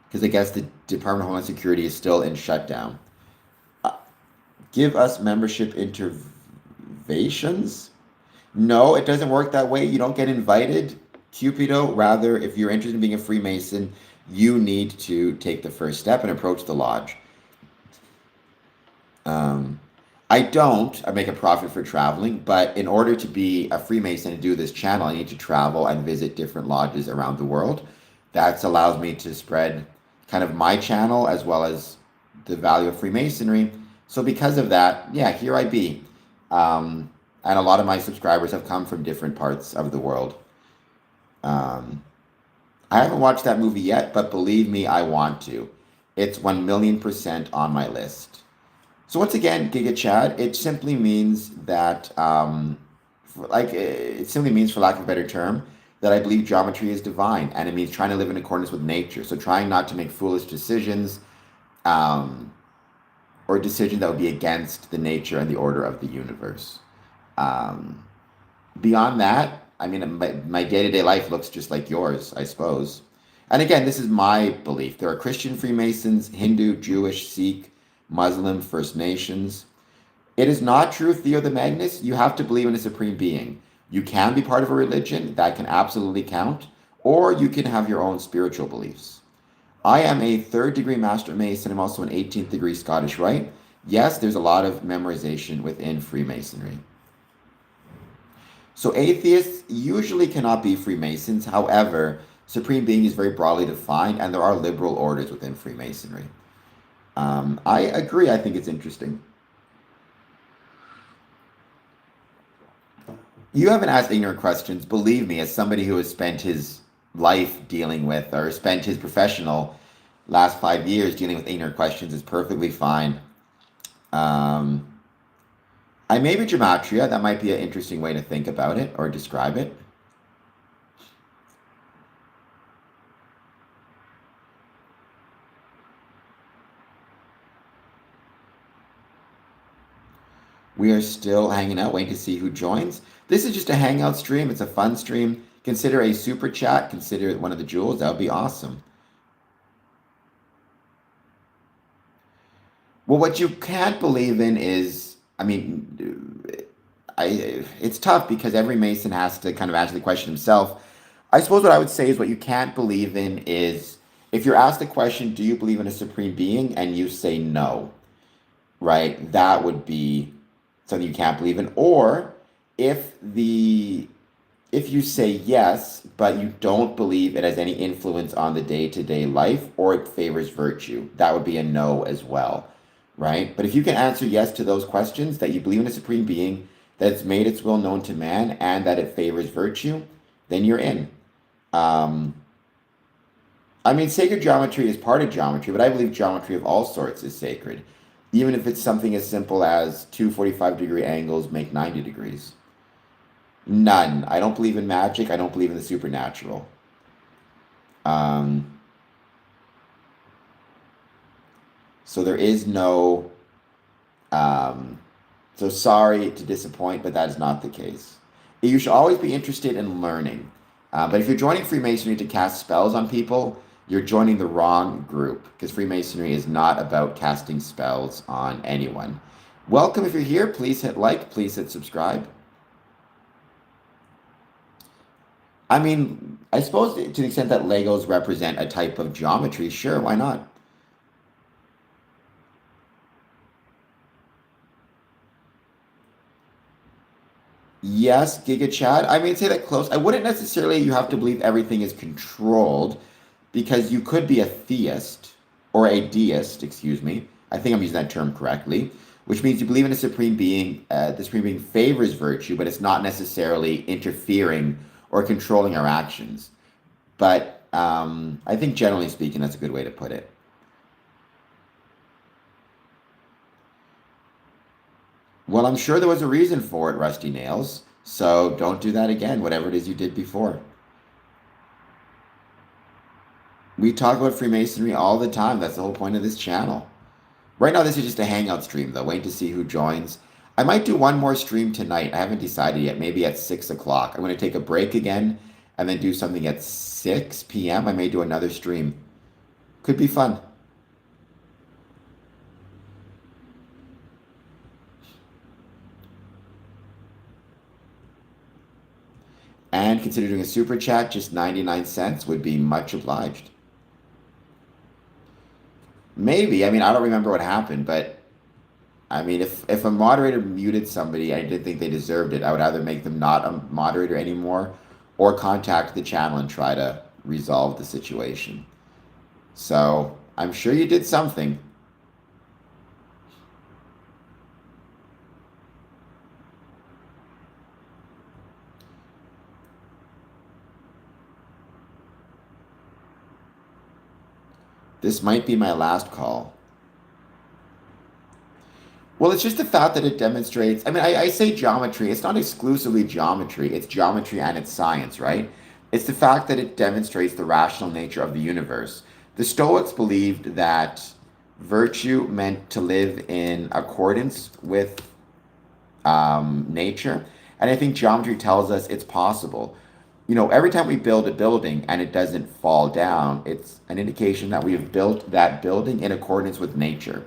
Because I guess the Department of Homeland Security is still in shutdown. Give us membership interventions? No, it doesn't work that way. You don't get invited, Cupido. Rather, if you're interested in being a Freemason, you need to take the first step and approach the lodge. I make a profit for traveling, but in order to be a Freemason and do this channel, I need to travel and visit different lodges around the world. That allows me to spread kind of my channel as well as the value of Freemasonry. So because of that, yeah, here I be. And a lot of my subscribers have come from different parts of the world. I haven't watched that movie yet, but believe me, I want to. It's 1,000,000% on my list. So once again, Giga Chad, it simply means that, it simply means, for lack of a better term, that I believe geometry is divine, and it means trying to live in accordance with nature. So trying not to make foolish decisions, or decisions that would be against the nature and the order of the universe. Beyond that, I mean, my day-to-day life looks just like yours, I suppose. And again, this is my belief. There are Christian Freemasons, Hindu, Jewish, Sikh, Muslim, First Nations. It is not true, Theo the Magnus. You have to believe in a supreme being. You can be part of a religion, that can absolutely count, or you can have your own spiritual beliefs. I am a 3rd-degree Master Mason. I'm also an 18th-degree Scottish Rite. Yes, there's a lot of memorization within Freemasonry. So atheists usually cannot be Freemasons. However, Supreme Being is very broadly defined, and there are liberal orders within Freemasonry. I agree. I think it's interesting. You haven't asked ignorant questions. Believe me, as somebody who has spent his life dealing with, or spent his professional last 5 years dealing with ignorant questions, is perfectly fine. I may be gematria. That might be an interesting way to think about it or describe it. We are still hanging out, waiting to see who joins. This is just a hangout stream. It's a fun stream. Consider a super chat. Consider it one of the jewels. That would be awesome. Well, what you can't believe in is, I mean, it's tough because every Mason has to kind of answer the question himself. I suppose what I would say is what you can't believe in is if you're asked the question, do you believe in a supreme being? And you say no, right? That would be something you can't believe in. Or if you say yes, but you don't believe it has any influence on the day-to-day life or it favors virtue, that would be a no as well, right? But if you can answer yes to those questions, that you believe in a supreme being, that it's made its will known to man, and that it favors virtue, then you're in. I mean, sacred geometry is part of geometry, but I believe geometry of all sorts is sacred, even if it's something as simple as two 45-degree angles make 90 degrees. None. I don't believe in magic. I don't believe in the supernatural. So there is no, so sorry to disappoint, but that is not the case. You should always be interested in learning. But if you're joining Freemasonry to cast spells on people, you're joining the wrong group, because Freemasonry is not about casting spells on anyone. Welcome if you're here. Please hit like. Please hit subscribe. I mean, I suppose to the extent that Legos represent a type of geometry, sure, why not? Yes, Giga Chad. I mean, say that close. I wouldn't necessarily you have to believe everything is controlled because you could be a theist or a deist, excuse me. I think I'm using that term correctly, which means you believe in a supreme being. The supreme being favors virtue, but it's not necessarily interfering or controlling our actions. But I think generally speaking, that's a good way to put it. Well, I'm sure there was a reason for it, Rusty Nails. So don't do that again, whatever it is you did before. We talk about Freemasonry all the time. That's the whole point of this channel. Right now, this is just a hangout stream, though. Wait to see who joins. I might do one more stream tonight. I haven't decided yet. Maybe at 6 o'clock. I'm going to take a break again and then do something at 6 p.m. I may do another stream. Could be fun. And consider doing a super chat, just 99 cents would be much obliged. Maybe. I mean, I don't remember what happened, but I mean, if a moderator muted somebody, I didn't think they deserved it. I would either make them not a moderator anymore or contact the channel and try to resolve the situation. So I'm sure you did something. This might be my last call. Well, it's just the fact that it demonstrates. I mean, I say geometry. It's not exclusively geometry. It's geometry and it's science, right? It's the fact that it demonstrates the rational nature of the universe. The Stoics believed that virtue meant to live in accordance with nature. And I think geometry tells us it's possible. You know, every time we build a building and it doesn't fall down, it's an indication that we have built that building in accordance with nature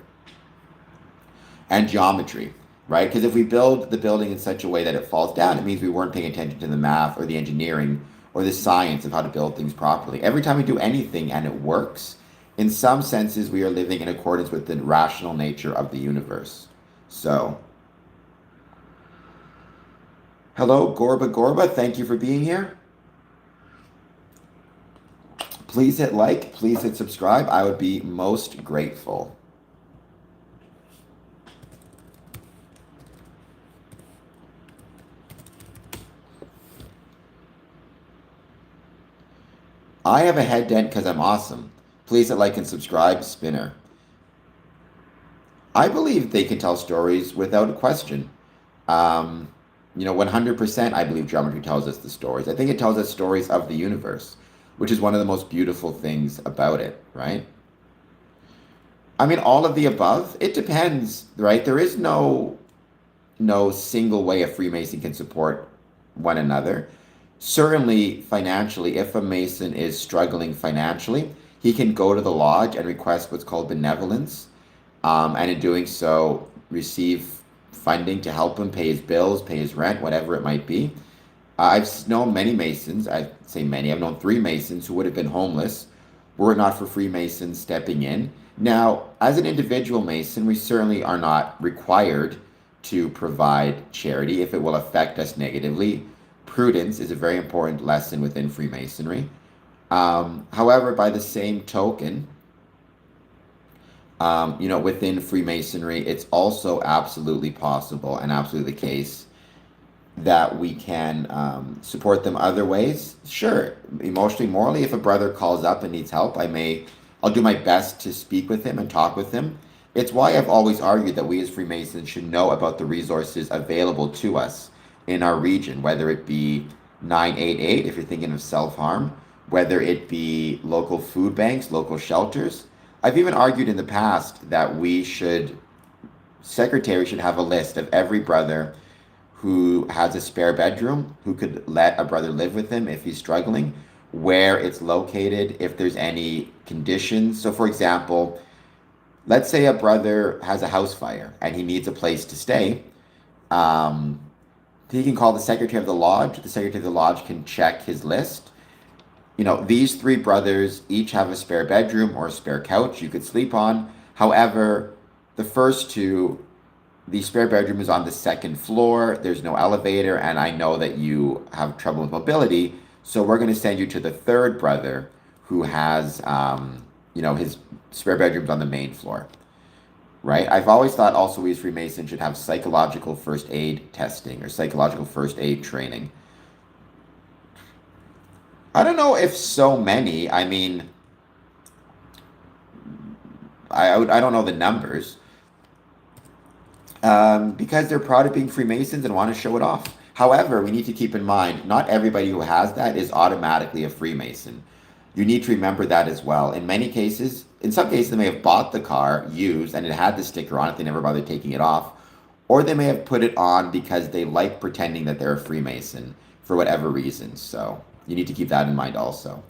and geometry, right? Because if we build the building in such a way that it falls down, it means we weren't paying attention to the math or the engineering or the science of how to build things properly. Every time we do anything and it works, in some senses, we are living in accordance with the rational nature of the universe. So, hello, Gorba Gorba. Thank you for being here. Please hit like, please hit subscribe. I would be most grateful. I have a head dent because I'm awesome. Please hit like and subscribe, Spinner. I believe they can tell stories without a question. 100% I believe geometry tells us the stories. I think it tells us stories of the universe, which is one of the most beautiful things about it, right? I mean, all of the above, it depends, right? There is no single way a Freemason can support one another. Certainly, financially, if a Mason is struggling financially, he can go to the lodge and request what's called benevolence, and in doing so, receive funding to help him pay his bills, pay his rent, whatever it might be. I've known many Masons, I say many, I've known 3 Masons who would have been homeless were it not for Freemasons stepping in. Now, as an individual Mason, we certainly are not required to provide charity if it will affect us negatively. Prudence is a very important lesson within Freemasonry. However, by the same token, within Freemasonry, it's also absolutely possible and absolutely the case that we can support them other ways. Sure, emotionally, morally, if a brother calls up and needs help, I'll do my best to speak with him and talk with him. It's why I've always argued that we as Freemasons should know about the resources available to us in our region, whether it be 988, if you're thinking of self-harm, whether it be local food banks, local shelters. I've even argued in the past that secretary should have a list of every brother who has a spare bedroom, who could let a brother live with him if he's struggling, where it's located, if there's any conditions. So for example, let's say a brother has a house fire and he needs a place to stay. He can call the secretary of the lodge. The secretary of the lodge can check his list. These 3 brothers each have a spare bedroom or a spare couch you could sleep on. However, the first 2 the spare bedroom is on the second floor. There's no elevator, and I know that you have trouble with mobility. So we're going to send you to the third brother who has, his spare bedroom's on the main floor, right? I've always thought also we as Freemasons should have psychological first aid testing or psychological first aid training. I don't know if so many. I mean, I don't know the numbers, because they're proud of being Freemasons and want to show it off. However, we need to keep in mind not everybody who has that is automatically a Freemason. You need to remember that as well. In many cases, in some cases, they may have bought the car used and it had the sticker on it, they never bothered taking it off. Or they may have put it on because they like pretending that they're a Freemason for whatever reason. So you need to keep that in mind also.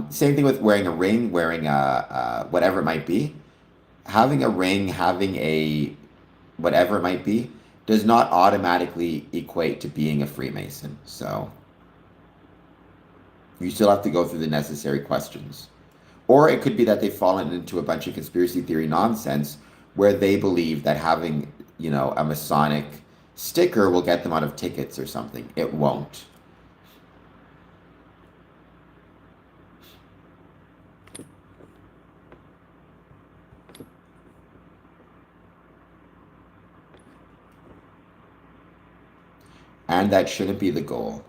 Same thing with wearing a ring, wearing whatever it might be. Having a ring, having a whatever it might be, does not automatically equate to being a Freemason. So you still have to go through the necessary questions. Or it could be that they've fallen into a bunch of conspiracy theory nonsense where they believe that having, a Masonic sticker will get them out of tickets or something. It won't. And that shouldn't be the goal.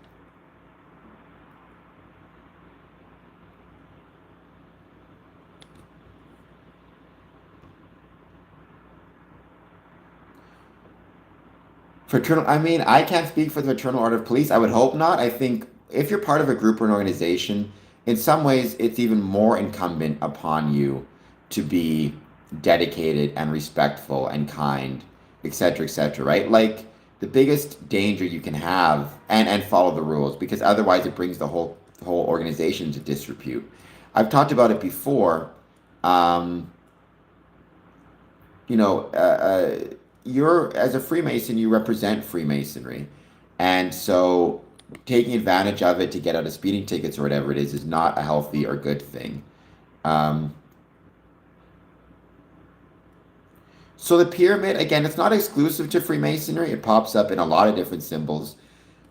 Fraternal, I mean, I can't speak for the Fraternal Order of Police. I would hope not. I think if you're part of a group or an organization, in some ways, it's even more incumbent upon you to be dedicated and respectful and kind, etc., right? Like the biggest danger you can have, and follow the rules, because otherwise it brings the whole organization to disrepute. I've talked about it before. Um, you know, you're as a Freemason, you represent Freemasonry, and so taking advantage of it to get out of speeding tickets or whatever it is not a healthy or good thing. Um, so the pyramid, again, it's not exclusive to Freemasonry. It pops up in a lot of different symbols.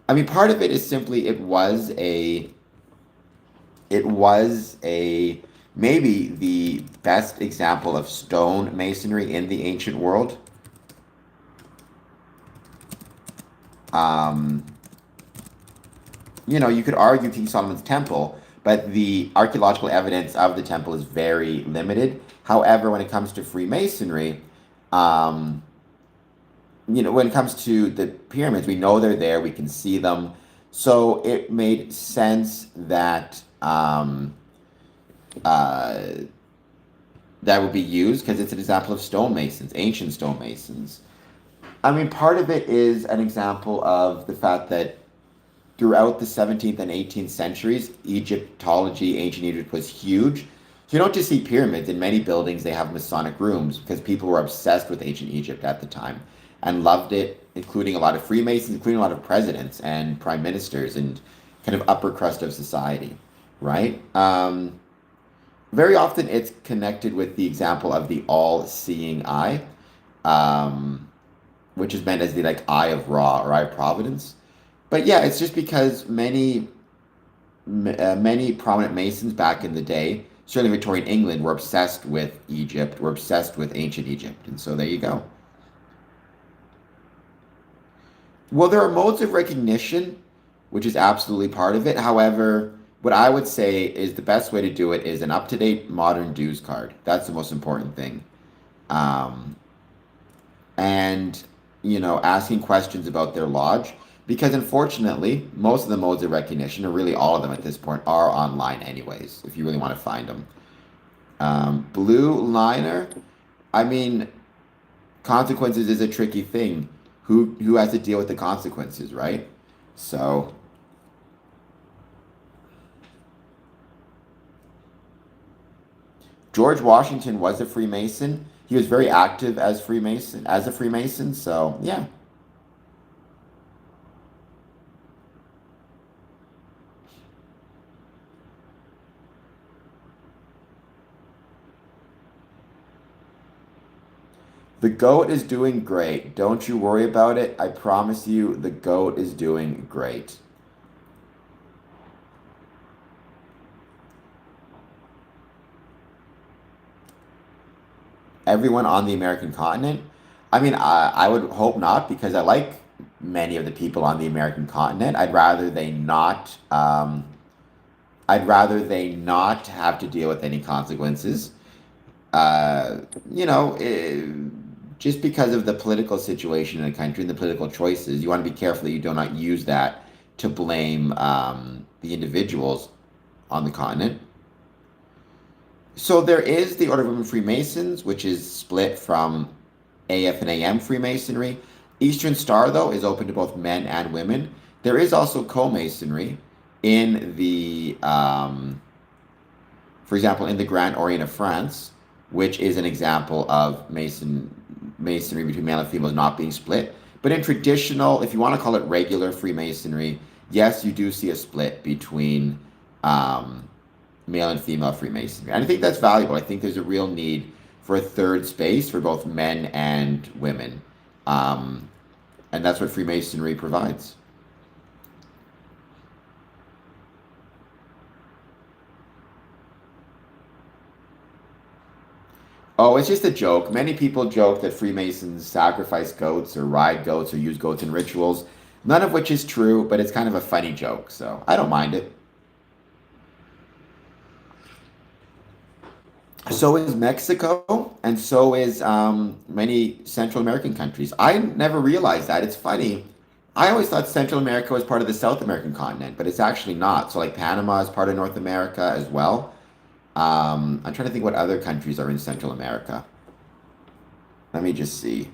I mean, part of it is simply it was a maybe the best example of stone masonry in the ancient world. Um, you could argue King Solomon's temple, but the archaeological evidence of the temple is very limited. However, when it comes to Freemasonry, um, when it comes to the pyramids, we know they're there, we can see them. So it made sense that uh, that would be used because it's an example of stonemasons, ancient stonemasons. I mean, part of it is an example of the fact that throughout the 17th and 18th centuries, Egyptology, ancient Egypt was huge. So you don't just see pyramids. In many buildings, they have Masonic rooms because people were obsessed with ancient Egypt at the time and loved it, including a lot of Freemasons, including a lot of presidents and prime ministers and kind of upper crust of society, right? Very often it's connected with the example of the all-seeing eye, um, which is meant as the like eye of Ra or eye of Providence. But yeah, it's just because many prominent Masons back in the day, certainly Victorian England, were obsessed with Egypt, were obsessed with ancient Egypt, and so there you go. Well, there are modes of recognition, which is absolutely part of it. However, what I would say is the best way to do it is an up-to-date modern dues card. That's the most important thing. Um, and asking questions about their lodge, because unfortunately most of the modes of recognition, or really all of them at this point, are online anyways if you really want to find them. Blue liner, I mean, consequences is a tricky thing. Who has to deal with the consequences, right? So George Washington was a Freemason. He was very active as a Freemason, so yeah. The goat is doing great. Don't you worry about it. I promise you, the goat is doing great. Everyone on the American continent? I mean, I would hope not because I like many of the people on the American continent. I'd rather they not have to deal with any consequences. Uh, you know, just because of the political situation in the country and the political choices, you want to be careful that you do not use that to blame the individuals on the continent. So there is the Order of Women Freemasons, which is split from AF and AM Freemasonry. Eastern Star, though, is open to both men and women. There is also co-masonry in for example, in the Grand Orient of France, which is an example of masonry between male and female not being split. But in traditional, if you want to call it regular Freemasonry, yes, you do see a split between male and female Freemasonry. And I think that's valuable. I think there's a real need for a third space for both men and women. And that's what Freemasonry provides. Oh, it's just a joke. Many people joke that Freemasons sacrifice goats or ride goats or use goats in rituals, none of which is true, but it's kind of a funny joke, so I don't mind it. So is Mexico, and so is many Central American countries. I never realized that. It's funny. I always thought Central America was part of the South American continent, but it's actually not. So, like Panama is part of North America as well. I'm trying to think what other countries are in Central America. Let me just see.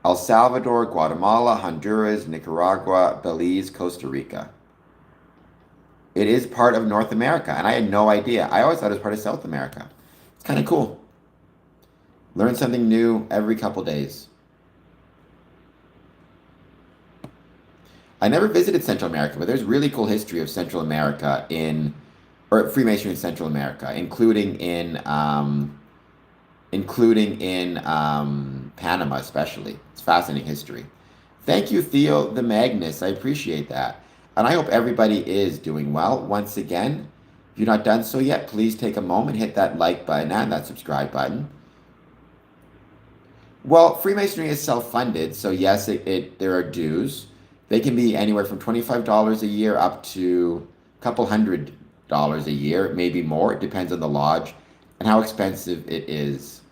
El Salvador, Guatemala, Honduras, Nicaragua, Belize, Costa Rica. It is part of North America, and I had no idea. I always thought it was part of South America. It's kind of cool. Learn something new every couple days. I never visited Central America, but there's really cool history of Central America or Freemasonry in Central America, including in Panama especially. It's fascinating history. Thank you, Theo the Magnus. I appreciate that. And I hope everybody is doing well. Once again, if you've not done so yet, please take a moment, hit that like button and that subscribe button. Well, Freemasonry is self-funded, so yes, there are dues. They can be anywhere from $25 a year up to a couple $100 a year, maybe more. It depends on the lodge and how expensive it is.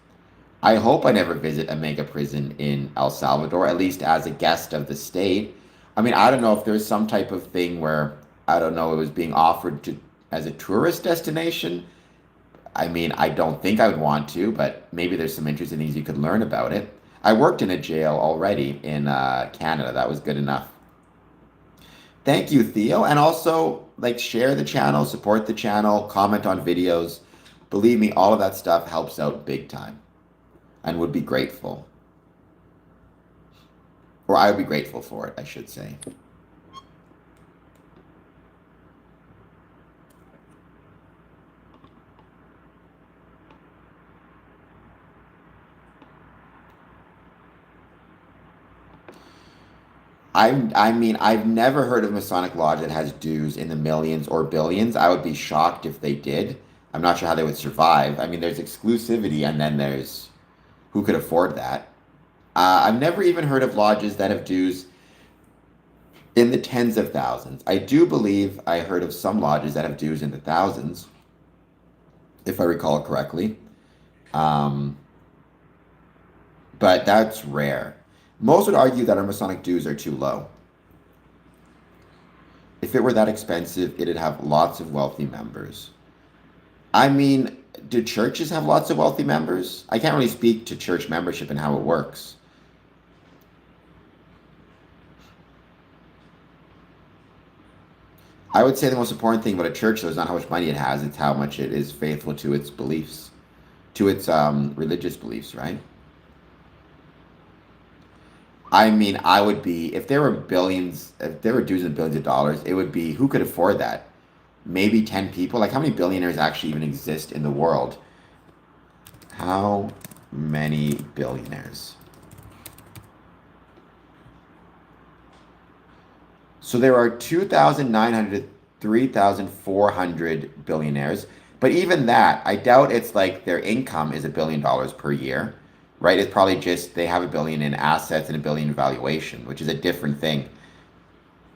I hope I never visit a mega prison in El Salvador, at least as a guest of the state. I mean, I don't know if there's some type of thing where, I don't know, it was being offered as a tourist destination. I mean, I don't think I would want to, but maybe there's some interesting things you could learn about it. I worked in a jail already in Canada. That was good enough. Thank you, Theo. And also, like, share the channel, support the channel, comment on videos. Believe me, all of that stuff helps out big time and would be grateful. Or I would be grateful for it, I should say. I mean, I've never heard of a Masonic Lodge that has dues in the millions or billions. I would be shocked if they did. I'm not sure how they would survive. I mean, there's exclusivity, and then there's who could afford that. I've never even heard of lodges that have dues in the tens of thousands. I do believe I heard of some lodges that have dues in the thousands, if I recall correctly. Um, but that's rare. Most would argue that our Masonic dues are too low. If it were that expensive, it'd have lots of wealthy members. I mean, do churches have lots of wealthy members? I can't really speak to church membership and how it works. I would say the most important thing about a church, though, is not how much money it has, it's how much it is faithful to its beliefs, to its religious beliefs, right? I mean, I would be, if there were billions, if there were dues and billions of dollars, it would be, who could afford that? maybe 10 people. Like, how many billionaires actually even exist in the world? How many billionaires? So there are 2,900 to 3,400 billionaires. But even that, I doubt it's like their income is $1 billion per year, right? It's probably just they have $1 billion in assets and $1 billion in valuation, which is a different thing,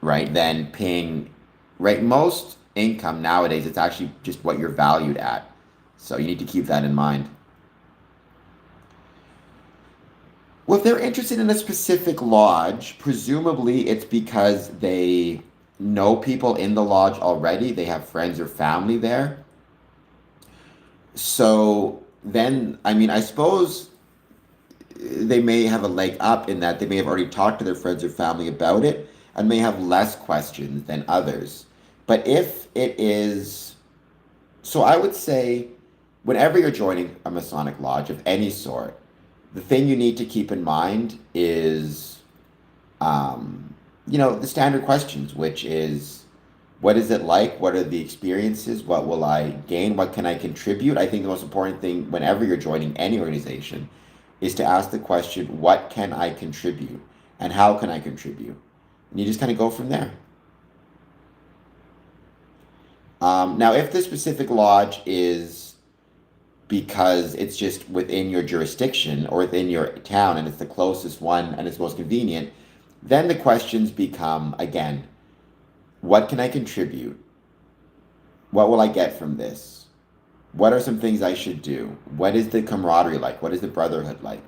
right? Than paying, right? Most income nowadays, it's actually just what you're valued at. So you need to keep that in mind. Well, if they're interested in a specific lodge, presumably it's because they know people in the lodge already. They have friends or family there. So then, I mean, I suppose they may have a leg up in that they may have already talked to their friends or family about it and may have less questions than others. But if it is, so I would say, whenever you're joining a Masonic lodge of any sort, the thing you need to keep in mind is, the standard questions, which is, what is it like? What are the experiences? What will I gain? What can I contribute? I think the most important thing whenever you're joining any organization is to ask the question, what can I contribute? And how can I contribute? And you just kind of go from there. Now, if the specific lodge is because it's just within your jurisdiction or within your town and it's the closest one and it's most convenient, then the questions become, again, what can I contribute? What will I get from this? What are some things I should do? What is the camaraderie like? What is the brotherhood like?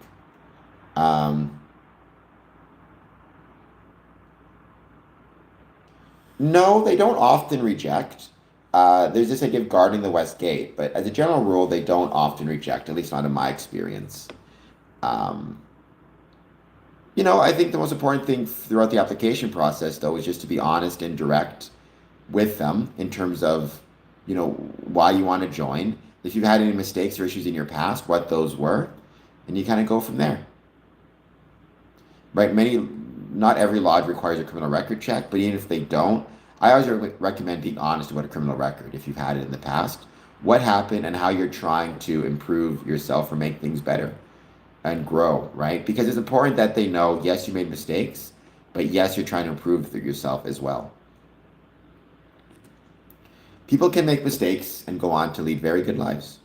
No, they don't often reject. There's this idea of guarding the West Gate, but as a general rule, they don't often reject, at least not in my experience. Um, I think the most important thing throughout the application process, though, is just to be honest and direct with them in terms of, why you want to join. If you've had any mistakes or issues in your past, what those were, and you kind of go from there. Right? Not every lodge requires a criminal record check, but even if they don't, I always recommend being honest about a criminal record if you've had it in the past. What happened and how you're trying to improve yourself or make things better and grow, right? Because it's important that they know, yes, you made mistakes, but yes, you're trying to improve yourself as well. People can make mistakes and go on to lead very good lives.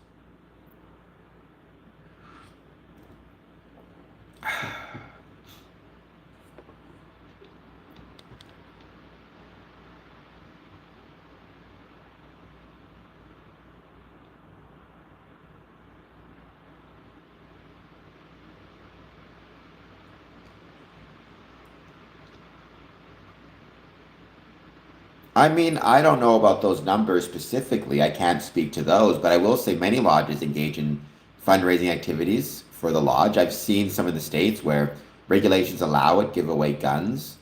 I mean, I don't know about those numbers specifically. I can't speak to those, but I will say many lodges engage in fundraising activities for the lodge. I've seen some of the states where regulations allow it, give away guns.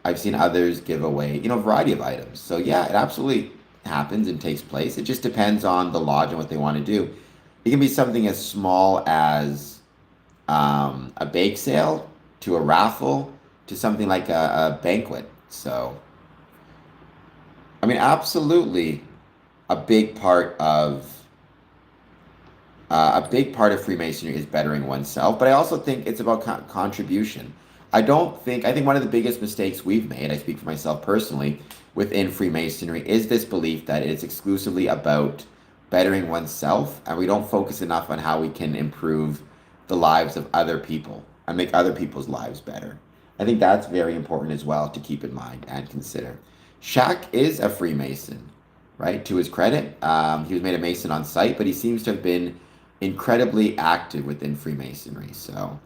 I've seen others give away, a variety of items. So yeah, it absolutely happens and takes place. It just depends on the lodge and what they want to do. It can be something as small as a bake sale to a raffle to something like a banquet. So. I mean, absolutely, a big part of Freemasonry is bettering oneself, but I also think it's about contribution. I think one of the biggest mistakes we've made, I speak for myself personally, within Freemasonry is this belief that it's exclusively about bettering oneself, and we don't focus enough on how we can improve the lives of other people and make other people's lives better. I think that's very important as well to keep in mind and consider. Shaq is a Freemason, right? To his credit, he was made a Mason on site, but he seems to have been incredibly active within Freemasonry. So,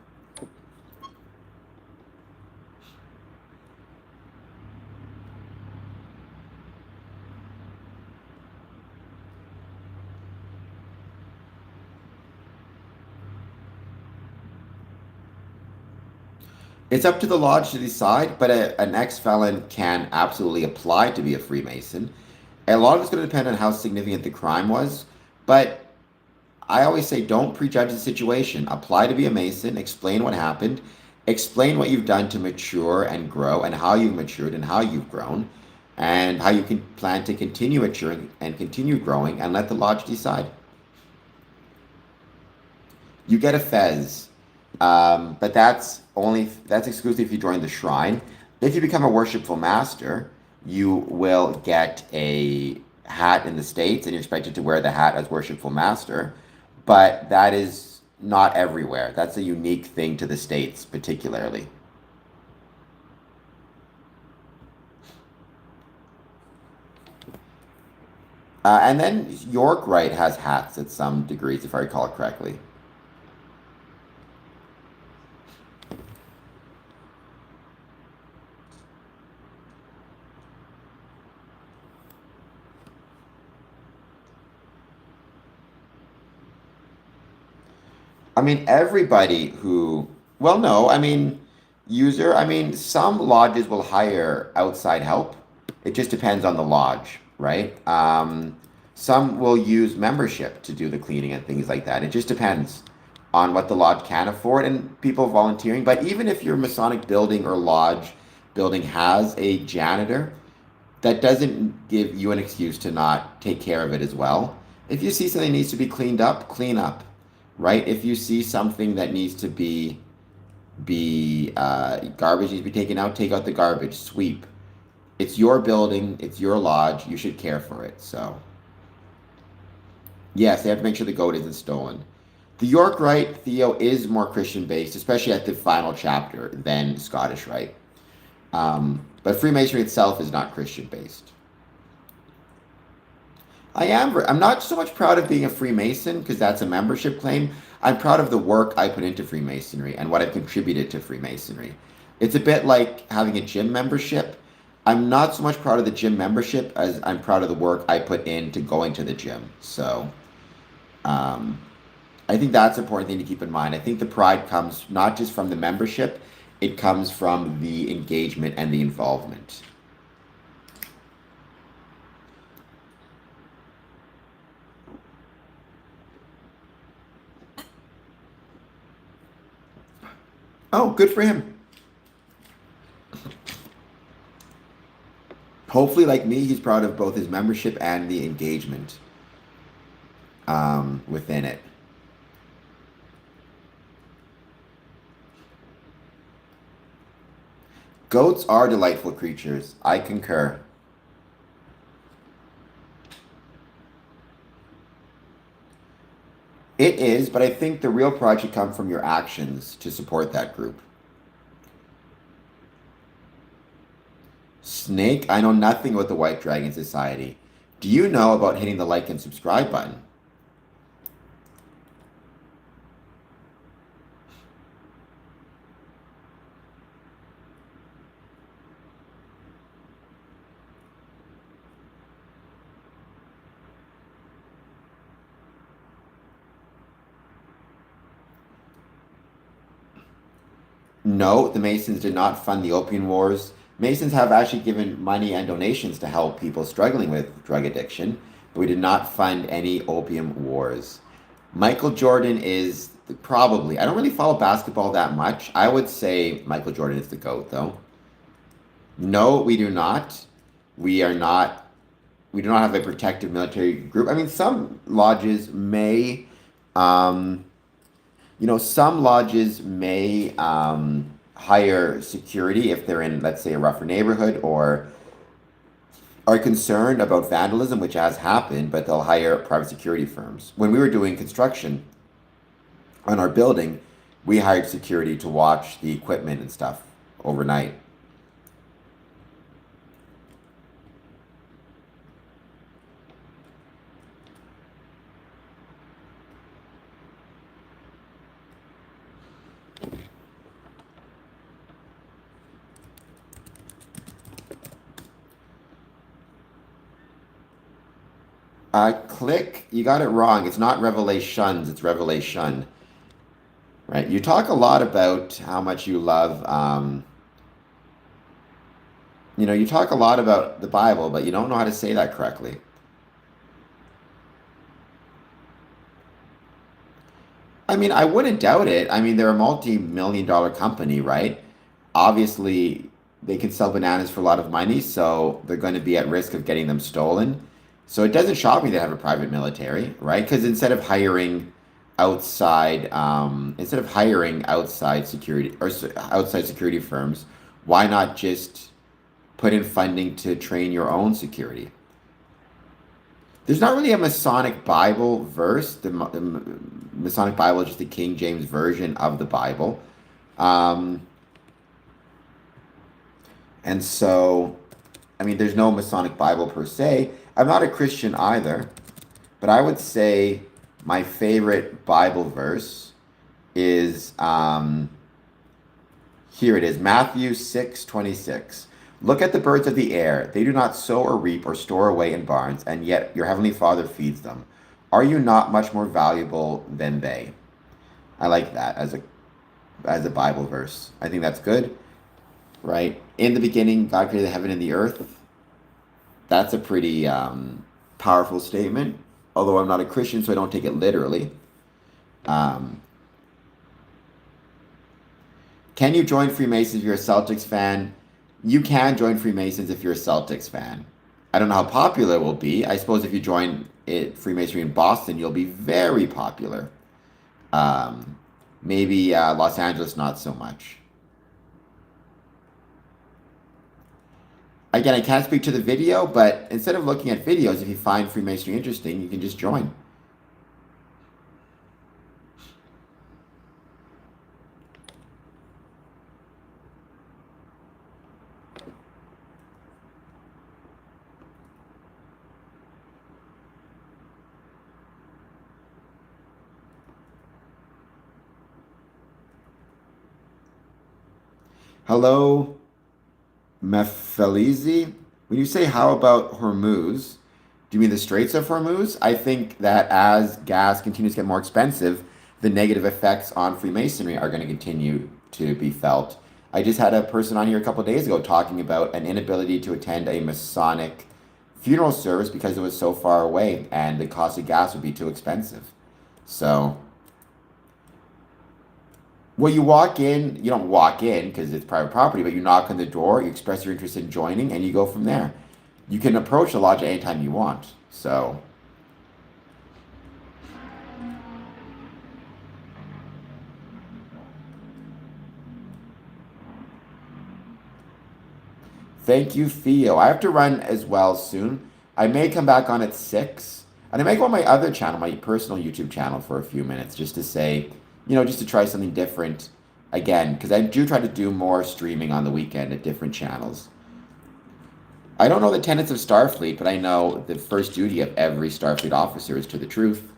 it's up to the lodge to decide, but an ex-felon can absolutely apply to be a Freemason. A lot of it's going to depend on how significant the crime was, but I always say don't prejudge the situation. Apply to be a Mason, explain what happened, explain what you've done to mature and grow, and how you've matured and how you've grown. and how you can plan to continue maturing and continue growing, and let the lodge decide. You get a fez, but that's exclusive if you join the shrine. If you become a worshipful master, you will get a hat in the States, and you're expected to wear the hat as worshipful master. But that is not everywhere. That's a unique thing to the States, particularly. And then York Rite has hats at some degrees, if I recall correctly. I mean, everybody who, well, no, I mean, some lodges will hire outside help. It just depends on the lodge, right? Some will use membership to do the cleaning and things like that. It just depends on what the lodge can afford and people volunteering. But even if your Masonic building or lodge building has a janitor, that doesn't give you an excuse to not take care of it as well. If you see something that needs to be cleaned up, clean up, right? If you see something that needs to be garbage needs to be taken out, take out the garbage, sweep. It's your building, it's your lodge. You should care for it. So yes, they have to make sure the goat isn't stolen. The York Rite, Theo, is more Christian based, especially at the final chapter, than Scottish Rite. But Freemasonry itself is not Christian based. I'm not so much proud of being a Freemason because that's a membership claim. I'm proud of the work I put into Freemasonry and what I've contributed to Freemasonry. It's a bit like having a gym membership. I'm not so much proud of the gym membership as I'm proud of the work I put into going to the gym. So, I think that's an important thing to keep in mind. I think the pride comes not just from the membership, it comes from the engagement and the involvement. Oh, good for him. Hopefully, like me, he's proud of both his membership and the engagement within it. Goats are delightful creatures. I concur. It is, but I think the real pride should come from your actions to support that group. Snake, I know nothing about the White Dragon Society. Do you know about hitting the like and subscribe button? No, the Masons did not fund the Opium Wars. Masons have actually given money and donations to help people struggling with drug addiction, but we did not fund any Opium Wars. Michael Jordan is probably, I don't really follow basketball that much. I would say Michael Jordan is the GOAT, though. No, we do not. We are not, we do not have a protective military group. I mean, some lodges may, um, some lodges may hire security if they're in, let's say, a rougher neighborhood or are concerned about vandalism, which has happened, but they'll hire private security firms. When we were doing construction on our building, we hired security to watch the equipment and stuff overnight. Click, you got it wrong. It's not revelations, it's revelation. Right? You talk a lot about how much you love, you talk a lot about the Bible, but you don't know how to say that correctly. I mean, I wouldn't doubt it. I mean, they're a multi-million dollar company, right? Obviously, they can sell bananas for a lot of money, so they're going to be at risk of getting them stolen. So it doesn't shock me they have a private military, right? Because instead of hiring outside security or outside security firms, why not just put in funding to train your own security? There's not really a Masonic Bible verse. The Masonic Bible is just the King James version of the Bible. Um, and so, I mean, there's no Masonic Bible per se. I'm not a Christian either, but I would say my favorite Bible verse is here it is, Matthew 6:26. Look at the birds of the air. They do not sow or reap or store away in barns, and yet your heavenly Father feeds them. Are you not much more valuable than they? I like that as a Bible verse. I think that's good, right? In the beginning, God created the heaven and the earth. That's a pretty powerful statement. Although I'm not a Christian, so I don't take it literally. Um, can you join Freemasons if you're a Celtics fan? You can join Freemasons if you're a Celtics fan. I don't know how popular it will be. I suppose if you join Freemasonry in Boston, you'll be very popular. Um, maybe Los Angeles, not so much. Again, I can't speak to the video, but instead of looking at videos, if you find Freemasonry interesting, you can just join. Hello, Mefelizi. When you say how about Hormuz, do you mean the Straits of Hormuz? I think that as gas continues to get more expensive, the negative effects on Freemasonry are going to continue to be felt. I just had a person on here a couple of days ago talking about an inability to attend a Masonic funeral service because it was so far away and the cost of gas would be too expensive. So, well, you don't walk in because it's private property, but you knock on the door, you express your interest in joining, and you go from there. You can approach the lodge at any time you want. So, thank you, Theo. I have to run as well soon. I may come back on at 6, and I may go on my other channel, my personal YouTube channel, for a few minutes just to say, just to try something different again, because I do try to do more streaming on the weekend at different channels. I don't know the tenets of Starfleet, but I know the first duty of every Starfleet officer is to the truth.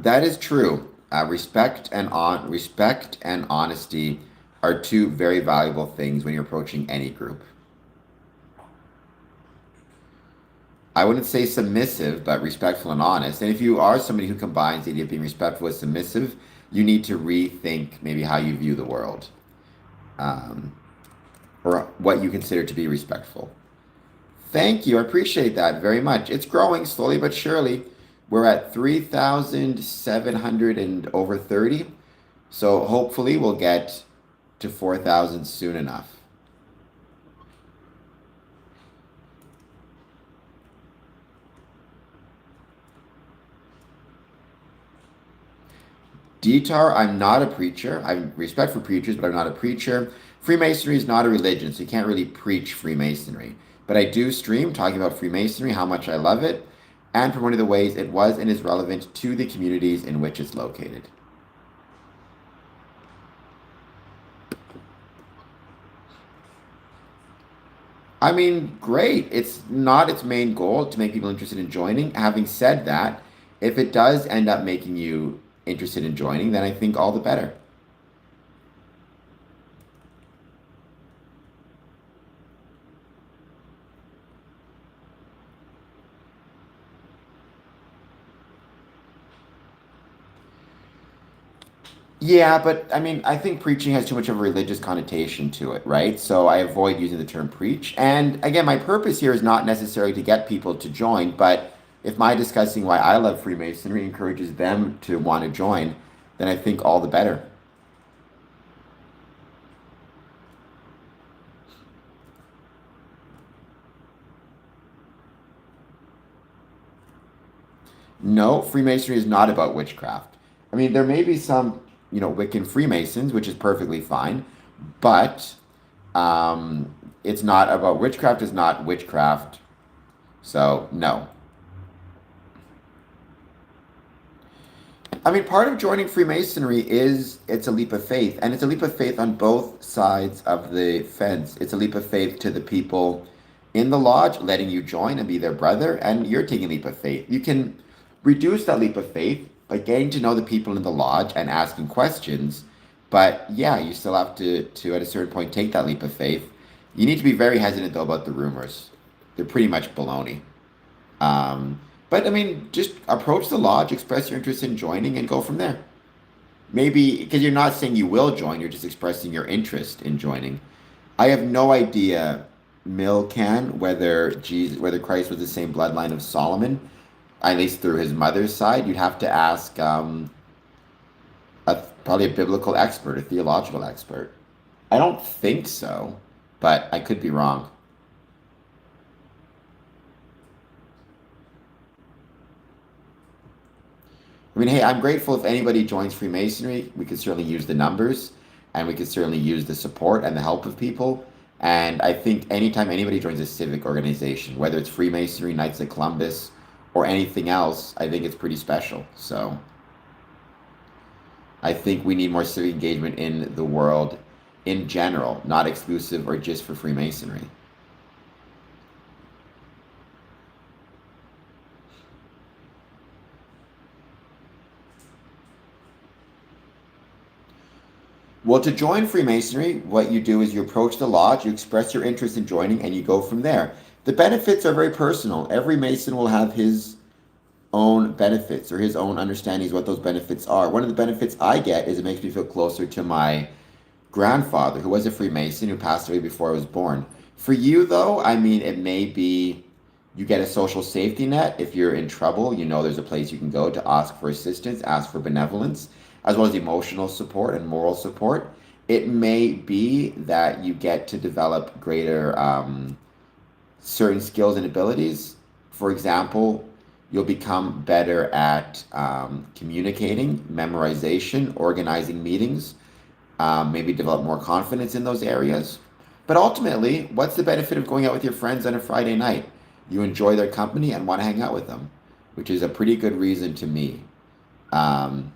That is true. Respect and honesty are two very valuable things when you're approaching any group. I wouldn't say submissive, but respectful and honest. And if you are somebody who combines the idea of being respectful with submissive, you need to rethink maybe how you view the world, um, or what you consider to be respectful. Thank you. I appreciate that very much. It's growing slowly but surely. We're at 3,700 and over 30. So hopefully we'll get to 4,000 soon enough. Detar, I'm not a preacher. I have respect for preachers, but I'm not a preacher. Freemasonry is not a religion, so you can't really preach Freemasonry. But I do stream talking about Freemasonry, how much I love it, and for one of the ways it was and is relevant to the communities in which it's located. I mean, great. It's not its main goal to make people interested in joining. Having said that, if it does end up making you interested in joining, then I think all the better. Yeah, but I mean, I think preaching has too much of a religious connotation to it, right? So I avoid using the term preach. And again, my purpose here is not necessarily to get people to join, but if my discussing why I love Freemasonry encourages them to want to join, then I think all the better. No, Freemasonry is not about witchcraft. I mean, there may be some, Wiccan Freemasons, which is perfectly fine, but um, it's not about witchcraft. Is not witchcraft. So no. I mean, part of joining Freemasonry is it's a leap of faith, and it's a leap of faith on both sides of the fence. It's a leap of faith to the people in the lodge letting you join and be their brother, and you're taking a leap of faith. You can reduce that leap of faith by getting to know the people in the lodge and asking questions, but yeah, you still have to at a certain point take that leap of faith. You need to be very hesitant though about the rumors. They're pretty much baloney. But I mean, just approach the lodge, express your interest in joining, and go from there. Maybe because you're not saying you will join, you're just expressing your interest in joining. I have no idea, Milcan, whether Christ was the same bloodline of Solomon, at least through his mother's side. You'd have to ask probably a biblical expert, a theological expert. I don't think so, but I could be wrong. I mean, hey, I'm grateful if anybody joins Freemasonry. We could certainly use the numbers and we could certainly use the support and the help of people. And I think anytime anybody joins a civic organization, whether it's Freemasonry, Knights of Columbus, or anything else, I think it's pretty special. So I think we need more civic engagement in the world in general, not exclusive or just for Freemasonry. Well, to join Freemasonry, what you do is you approach the lodge, you express your interest in joining, and you go from there. The benefits are very personal. Every Mason will have his own benefits or his own understandings of what those benefits are. One of the benefits I get is it makes me feel closer to my grandfather, who was a Freemason, who passed away before I was born. For you, though, I mean, it may be you get a social safety net. If you're in trouble, you know there's a place you can go to ask for assistance, ask for benevolence, as well as emotional support and moral support. It may be that you get to develop greater certain skills and abilities. For example, you'll become better at communicating, memorization, organizing meetings, maybe develop more confidence in those areas. But ultimately, what's the benefit of going out with your friends on a Friday night? You enjoy their company and want to hang out with them, which is a pretty good reason to me. Um,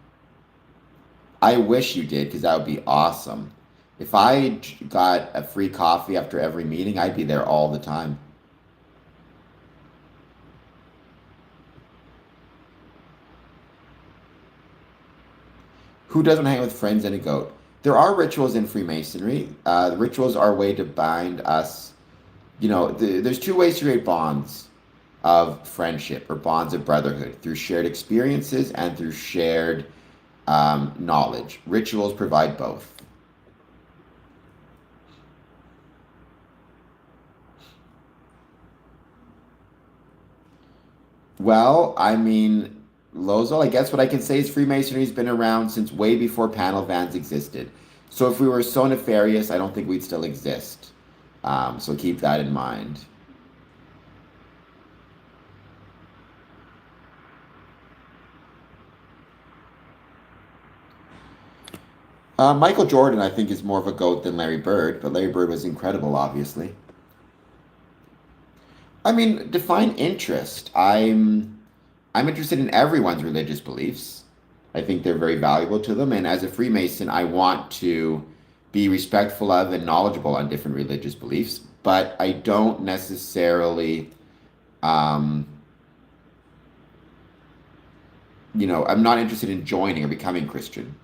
I wish you did because that would be awesome. If I got a free coffee after every meeting, I'd be there all the time. Who doesn't hang with friends and a goat? There are rituals in Freemasonry. The rituals are a way to bind us. There's two ways to create bonds of friendship or bonds of brotherhood through shared experiences and through shared knowledge. Rituals provide both. Well, I mean, Lozo, I guess what I can say is Freemasonry's been around since way before panel vans existed. So if we were so nefarious, I don't think we'd still exist. So keep that in mind. Michael Jordan, I think, is more of a goat than Larry Bird, but Larry Bird was incredible, obviously. I mean, define interest. I'm interested in everyone's religious beliefs. I think they're very valuable to them, and as a Freemason, I want to be respectful of and knowledgeable on different religious beliefs, but I don't necessarily, um, I'm not interested in joining or becoming Christian.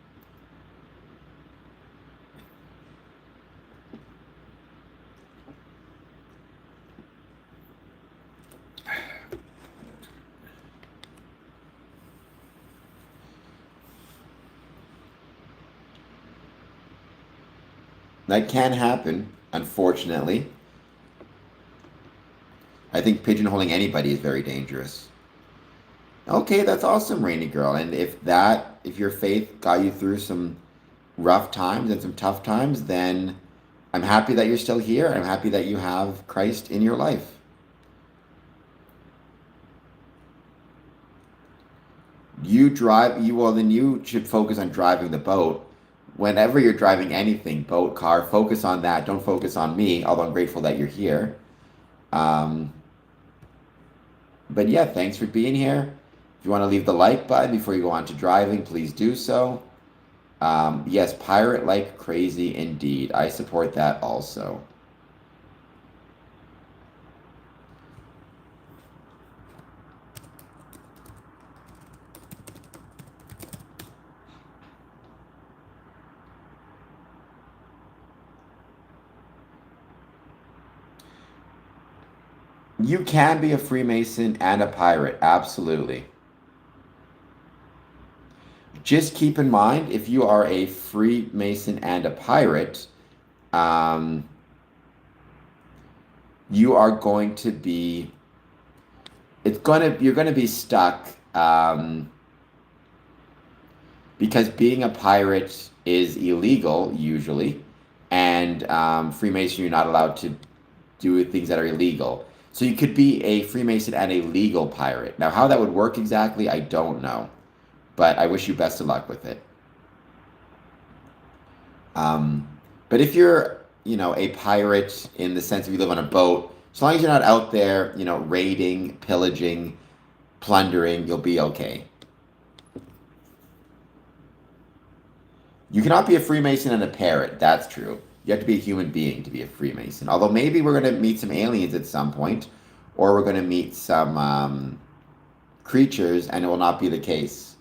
That can happen, unfortunately. I think pigeonholing anybody is very dangerous. Okay, that's awesome, Rainy Girl. And if your faith got you through some rough times and some tough times, then I'm happy that you're still here. I'm happy that you have Christ in your life. Well, then you should focus on driving the boat. Whenever you're driving anything, boat, car, focus on that. Don't focus on me, although I'm grateful that you're here. Um, but yeah, thanks for being here. If you want to leave the like button before you go on to driving, please do so. Yes, pirate like crazy indeed. I support that also. You can be a Freemason and a pirate, absolutely. Just keep in mind, if you are a Freemason and a pirate, um, you are going to be, you're gonna be stuck, because being a pirate is illegal usually, and Freemason, you're not allowed to do things that are illegal. So you could be a Freemason and a legal pirate. Now, how that would work exactly, I don't know, but I wish you best of luck with it. Um, but if you're, a pirate in the sense of you live on a boat, as long as you're not out there, raiding, pillaging, plundering, you'll be okay. You cannot be a Freemason and a parrot. That's true. You have to be a human being to be a Freemason. Although maybe we're going to meet some aliens at some point, or we're going to meet some creatures, and it will not be the case.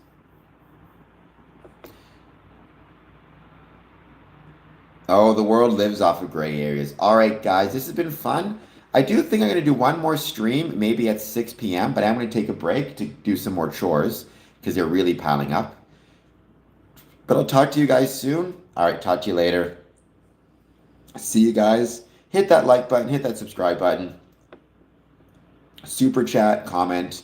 Oh, the world lives off of gray areas. All right, guys, this has been fun. I do think I'm going to do one more stream, maybe at 6 p.m., but I'm going to take a break to do some more chores because they're really piling up. But I'll talk to you guys soon. All right, talk to you later. See you guys. Hit that like button, hit that subscribe button. Super chat, comment.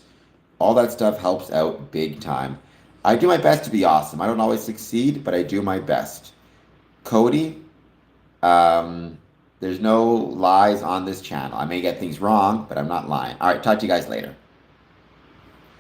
All that stuff helps out big time. I do my best to be awesome. I don't always succeed, but I do my best. Cody, there's no lies on this channel. I may get things wrong, but I'm not lying. All right, talk to you guys later.